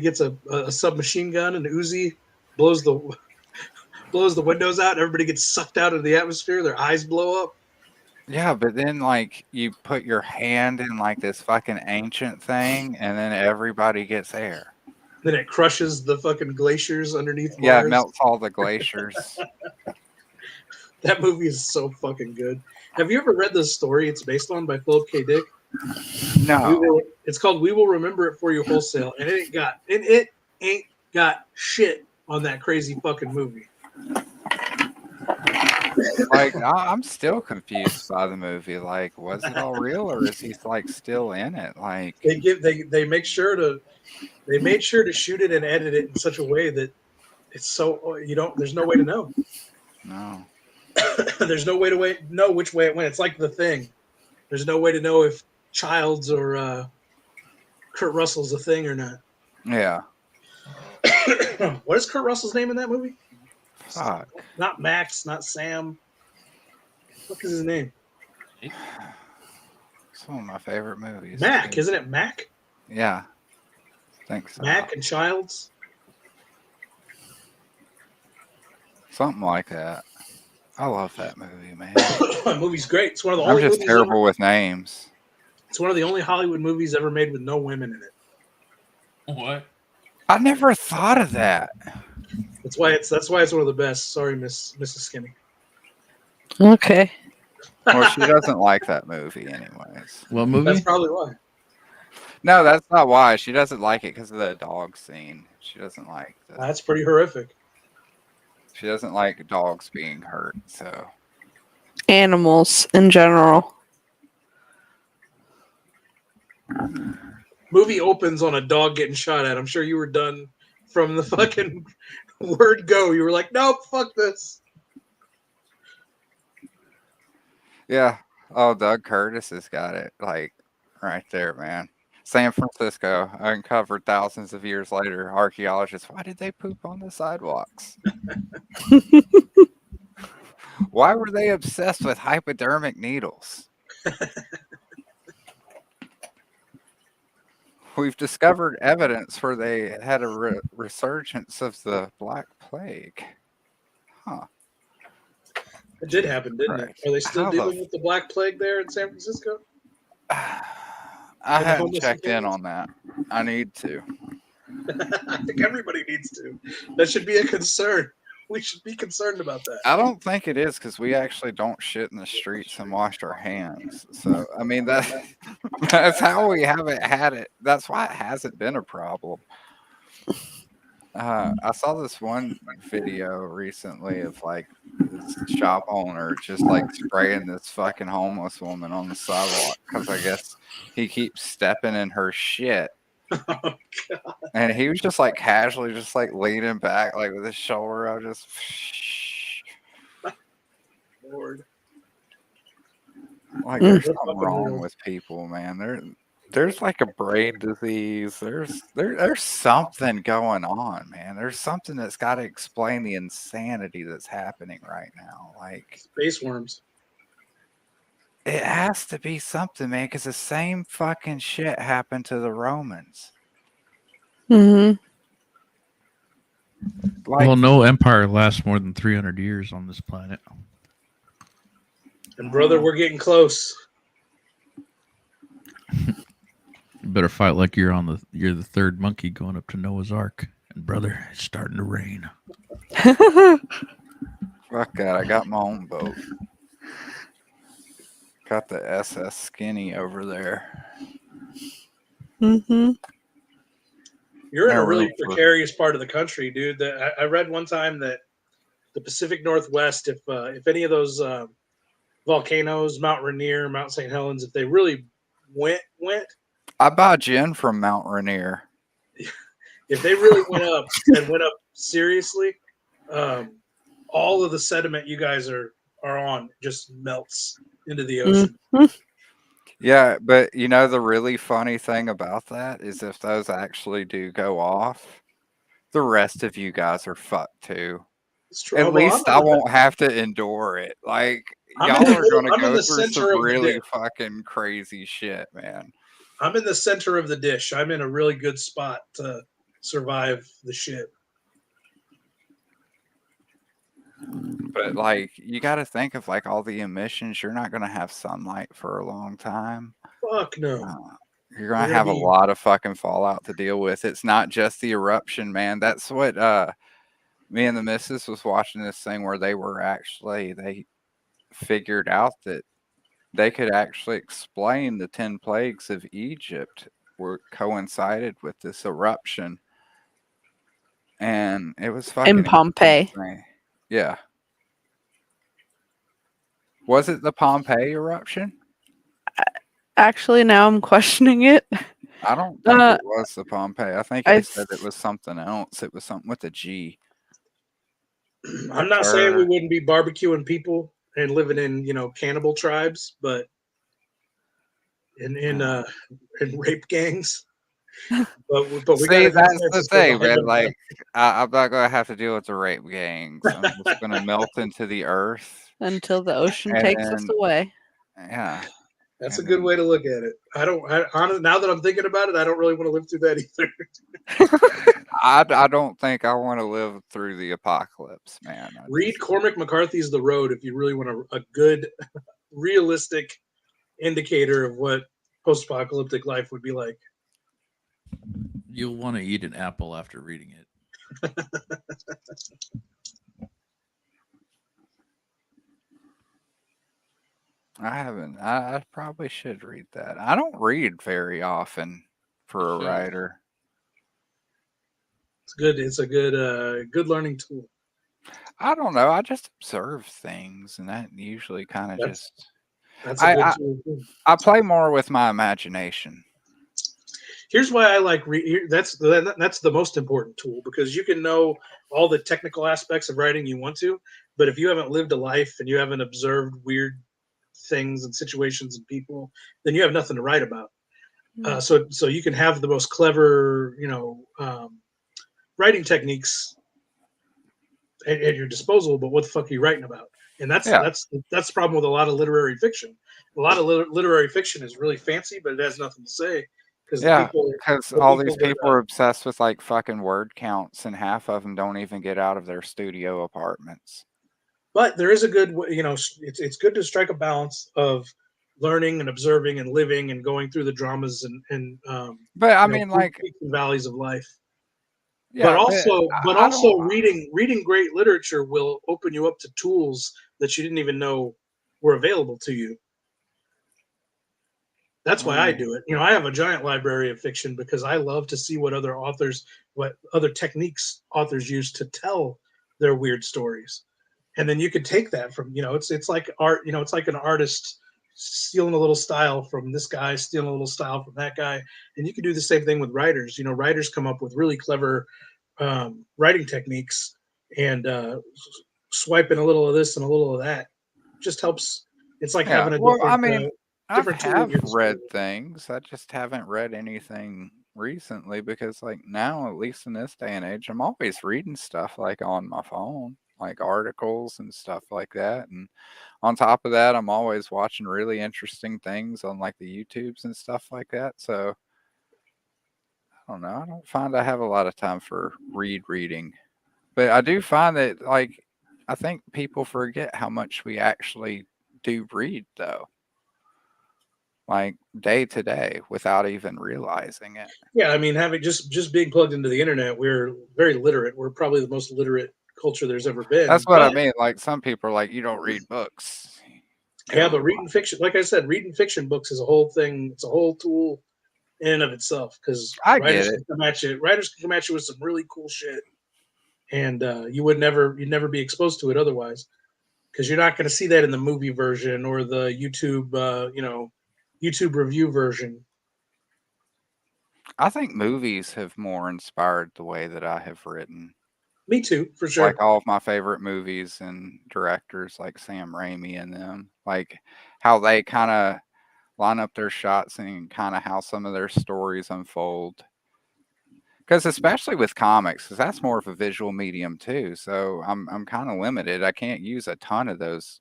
gets a submachine gun and Uzi blows the windows out. Everybody gets sucked out of the atmosphere. Their eyes blow up. Yeah, but then like you put your hand in like this fucking ancient thing, and then everybody gets air. Then it crushes the fucking glaciers underneath Yeah, it Mars. melts all the glaciers. That movie is so fucking good. Have you ever read the story it's based on by Philip K. Dick? No. It's called "We Will Remember It For You Wholesale," and it ain't got shit on that crazy fucking movie. Like I'm still confused by the movie. Like, was it all real or is he like still in it? Like They made sure to shoot it and edit it in such a way that it's so there's no way to know. no. There's no way to know which way it went. It's like The Thing. There's no way to know if Childs or Kurt Russell's a thing or not. Yeah. What is Kurt Russell's name in that movie? Fuck. Not Max, not Sam. What is his name? It's one of my favorite movies. Mac, isn't it Mac? Yeah. Thanks. Mac and Childs. Something like that. I love that movie, man. That movie's great. It's one of the I'm only just movies terrible with names. It's one of the only Hollywood movies ever made with no women in it. What? I never thought of that. That's why it's one of the best. Sorry, Mrs. Skinny. Okay. Well, she doesn't like that movie anyways. What movie? That's probably why. No, that's not why. She doesn't like it because of the dog scene. She doesn't like That's pretty horrific. she doesn't like dogs being hurt. So Animals in general. Movie opens on a dog getting shot at. I'm sure you were done from the fucking word go. You were like, nope, fuck this. yeah. Oh, Doug Curtis has got it like right there, man. San Francisco, uncovered thousands of years later. Archaeologists, why did they poop on the sidewalks? Why were they obsessed with hypodermic needles? We've discovered evidence where they had a resurgence of the Black Plague. Huh. It did happen, didn't Right. it? Are they still How the dealing with the Black Plague there in San Francisco? I the hadn't homeless checked in Indians? on that. I need to. I think everybody needs to. That should be a concern. We should be concerned about that. I don't think it is because we actually don't shit in the streets and wash our hands. So I mean that's how we haven't had it. That's why it hasn't been a problem. I saw this one video recently of like this shop owner just like spraying this fucking homeless woman on the sidewalk because I guess he keeps stepping in her shit. Oh, And he was just like casually just like leaning back like with his shoulder out just Lord. like there's They're something fucking wrong rules. with people, man. There's like a brain disease. There's something going on, man. There's something that's got to explain the insanity that's happening right now. Like Space worms. it has to be something, man, because the same fucking shit happened to the Romans. Mm-hmm. Like Well, no empire lasts more than 300 years on this planet. And brother, we're getting close. You better fight like you're the third monkey going up to Noah's Ark. And brother, it's starting to rain. fuck that, I got my own boat. Got the SS Skinny over there. Mm-hmm. You're in Yeah, a really real quick. precarious part of the country, dude. I read one time that the Pacific Northwest, if any of those volcanoes, Mount Rainier, Mount St. Helens, if they really went, I buy gin from Mount Rainier. if they really went up and went up seriously, all of the sediment you guys are on just melts into the ocean. Yeah, but you know the really funny thing about that is if those actually do go off, the rest of you guys are fucked too. It's true. At Well, least I won't have to endure it. Like I'm in y'all the are middle- gonna I'm in go the through some center of the really dip. fucking crazy shit, man. I'm in the center of the dish. I'm in a really good spot to survive the shit. But like you got to think of like all the emissions. You're not gonna have sunlight for a long time. Fuck no. You're gonna We're have a gonna be- lot of fucking fallout to deal with. It's not just the eruption, man. That's what me and the missus was watching this thing where they figured out that they could actually explain the 10 plagues of Egypt were coincided with this eruption. And it was fucking In Pompeii. insane. Yeah. Was it the Pompeii eruption? Actually, now I'm questioning it. I don't think it was the Pompeii. I think I they said it was something else. It was something with a G. I'm not saying we wouldn't be barbecuing people and living in, cannibal tribes, but in rape gangs. But we See, gotta that's consider the it's thing, the man. whole- Like, I'm not gonna have to deal with the rape gangs. I'm just gonna melt into the earth. Until the ocean And takes us then- away. Yeah. That's a good way to look at it. Now that I'm thinking about it, I don't really want to live through that either. I don't think I want to live through the apocalypse, man. Read Cormac McCarthy's The Road if you really want a good, realistic indicator of what post-apocalyptic life would be like. You'll want to eat an apple after reading it. I haven't. I probably should read that. I don't read very often. for a Sure. writer. It's good. It's a good learning tool. I don't know. I just observe things, and that usually kind of That's- just. That's a good I tool. Too. I play more with my imagination. Here's why I like that's the most important tool, because you can know all the technical aspects of writing you want to, but if you haven't lived a life and you haven't observed weird things and situations and people, then you have nothing to write about. So you can have the most clever, writing techniques at your disposal, but what the fuck are you writing about? And that's Yeah. that's the problem with a lot of literary fiction. A lot of literary fiction is really fancy, but it has nothing to say because Yeah, the because the all people these that, people are obsessed with like fucking word counts, and half of them don't even get out of their studio apartments. but there is a good it's good to strike a balance of learning and observing and living and going through the dramas and But I mean, like, peaks and valleys of life. yeah, But I also don't. reading great literature will open you up to tools that you didn't even know were available to you. That's why I do it. I have a giant library of fiction because I love to see what other techniques authors use to tell their weird stories. And then you could take that from, it's like art, it's like an artist stealing a little style from this guy, stealing a little style from that guy. And you can do the same thing with writers. Writers come up with really clever writing techniques, and swiping a little of this and a little of that just helps. It's like Yeah, having a well, I different, mean, I different tool at have your read disposal. things. I just haven't read anything recently because, like, now, at least in this day and age, I'm always reading stuff like on my phone, like articles and stuff like that. And on top of that, I'm always watching really interesting things on like the YouTubes and stuff like that. So I don't know. I don't find I have a lot of time for reading, but I do find that, like, I think people forget how much we actually do read, though, like day to day without even realizing it. Yeah, I mean, having just being plugged into the internet, we're very literate. We're probably the most literate culture there's ever That's been. what I But mean. Like, some people are like, you don't read books. You yeah, don't but read reading fiction, like I said, reading fiction books is a whole thing. It's a whole tool in and of itself, because I get it. Writers can come at you with some really cool shit, and you'd never be exposed to it otherwise, because you're not going to see that in the movie version or the YouTube review version. I think movies have more inspired the way that I have written. Me too, for sure. Like, all of my favorite movies and directors, like Sam Raimi and them, like how they kind of line up their shots and kind of how some of their stories unfold. Because especially with comics, because that's more of a visual medium too. So I'm kind of limited. I can't use a ton of those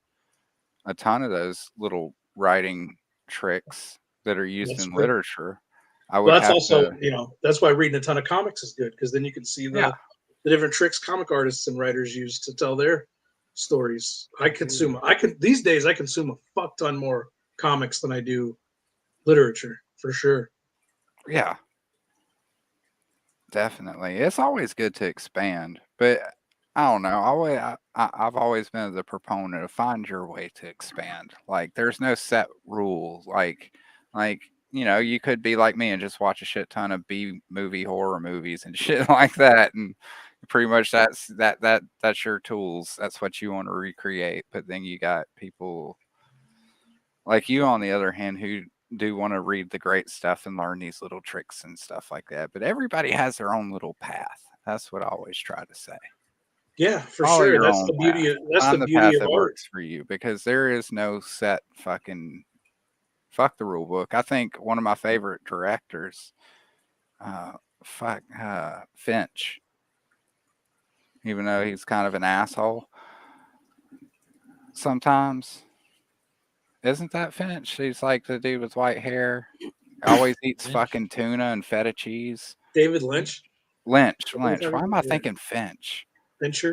little writing tricks that are used That's in true. literature. I Well, would that's have also, to. that's why reading a ton of comics is good, because then you can see Yeah. the different tricks comic artists and writers use to tell their stories. These days I consume a fuck ton more comics than I do literature, for sure. Yeah, definitely. It's always good to expand, but I don't know. I've always been the proponent of find your way to expand. Like, there's no set rules. Like, you could be like me and just watch a shit ton of B movie horror movies and shit like that, and pretty much that's your tools. That's what you want to recreate. But then you got people like you, on the other hand, who do want to read the great stuff and learn these little tricks and stuff like that. But everybody has their own little path. That's what I always try to say. Yeah, for Follow sure. your That's own the beauty path. of that's the Find the beauty path of that art. works for you, because there is no set fucking fuck the rule book. I think one of my favorite directors, Finch, even though he's kind of an asshole sometimes. Isn't that Finch? He's like the dude with white hair. Always eats Finch? fucking tuna and feta cheese. David Lynch, Lynch. What are you talking Why am about? I Yeah. thinking Finch?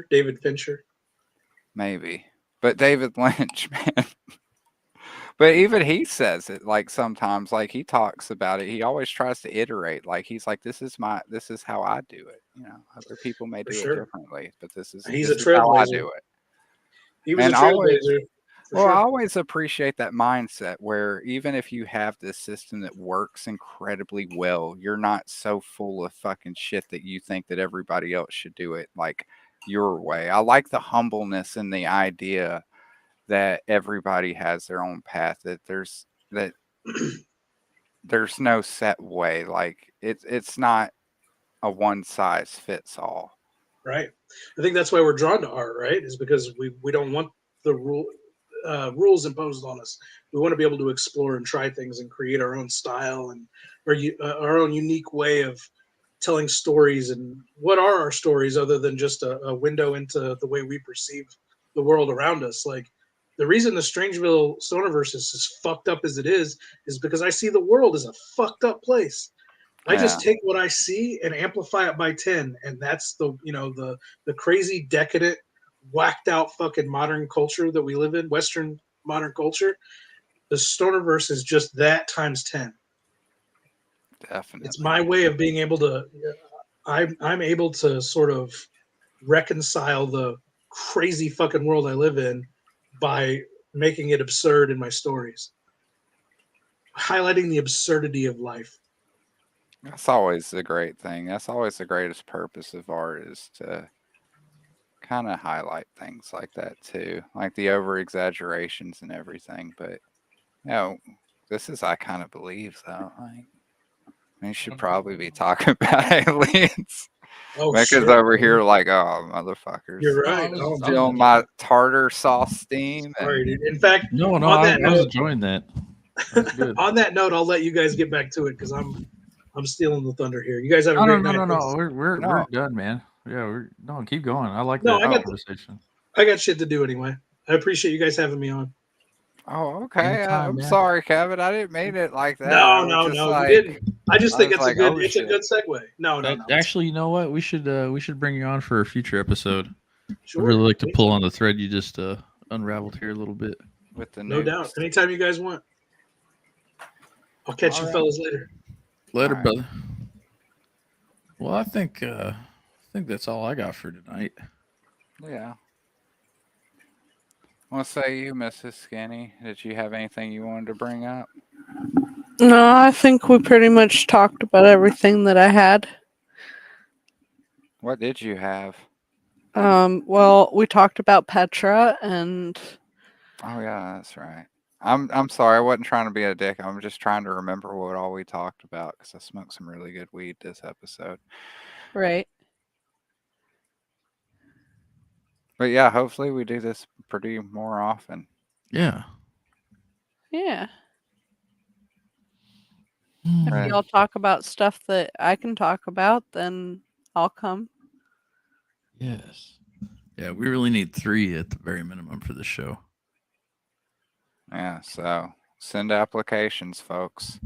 David Fincher. Maybe. But David Lynch, man. But even he says it, like, sometimes, like, he talks about it. He always tries to iterate. Like, he's like, this is how I do it. Other people may For do it sure. differently, but this is He's a how I trailblazer. do it. He was And a trailblazer. For Well, I sure. always appreciate that mindset where even if you have this system that works incredibly well, you're not so full of fucking shit that you think that everybody else should do it like your way. I like the humbleness and the idea that everybody has their own path, that there's no set way. Like it's not a one size fits all. Right. I think that's why we're drawn to art, right? Is because we don't want the rules imposed on us. We want to be able to explore and try things and create our own style and our own unique way of telling stories. And what are our stories other than just a window into the way we perceive the world around us? Like the reason the Strangeville Stonerverse is as fucked up as it is because I see the world as a fucked up place. I just take what I see and amplify it by 10, and that's the crazy decadent, whacked out fucking modern culture that we live in, Western modern culture. The Stonerverse is just that times 10. Definitely. It's my way of being able to. I'm able to sort of reconcile the crazy fucking world I live in by making it absurd in my stories, highlighting the absurdity of life. That's always the great thing. That's always the greatest purpose of art is to kind of highlight things like that too, like the over exaggerations and everything. But this is I kind of believe though. Like, we should probably be talking about aliens. Oh, Mecca's sure. over here like, oh motherfuckers, You're No, I right. was- Oh, I man. feeling my tartar sauce steam. Sorry, And dude. In fact, No, On I that was note- enjoying that. That's good. on that note, I'll let you guys get back to it because I'm stealing the thunder here. You guys have a No, great no, night. no, no, folks. no. We're No. done, man. Yeah, keep going. I like No, that I got- conversation. I got shit to do anyway. I appreciate you guys having me on. oh, okay. Anytime, I'm man. sorry, Kevin. I didn't mean it like that. No, I was no, just no, like, you didn't. I just I think was it's like, a good. oh, It's shit. a good segue. No, no, no. Actually, you know what? We should bring you on for a future episode. Sure. I'd really like to pull on the thread you just unraveled here a little bit. With the No nukes. doubt. Anytime you guys want. I'll catch you Alright. fellas later. Later, All right. brother. Well, I think that's all I got for tonight. Yeah. Well, say you, Mrs. Skinny. Did you have anything you wanted to bring up? No, I think we pretty much talked about everything that I had. What did you have? Well, we talked about Petra and Oh yeah, that's right. I'm sorry. I wasn't trying to be a dick. I'm just trying to remember what all we talked about because I smoked some really good weed this episode. right. But yeah, hopefully we do this pretty more often. Yeah. Yeah. Right. If y'all talk about stuff that I can talk about, then I'll come. Yes. Yeah, we really need 3 at the very minimum for the show. Yeah, so send applications, folks.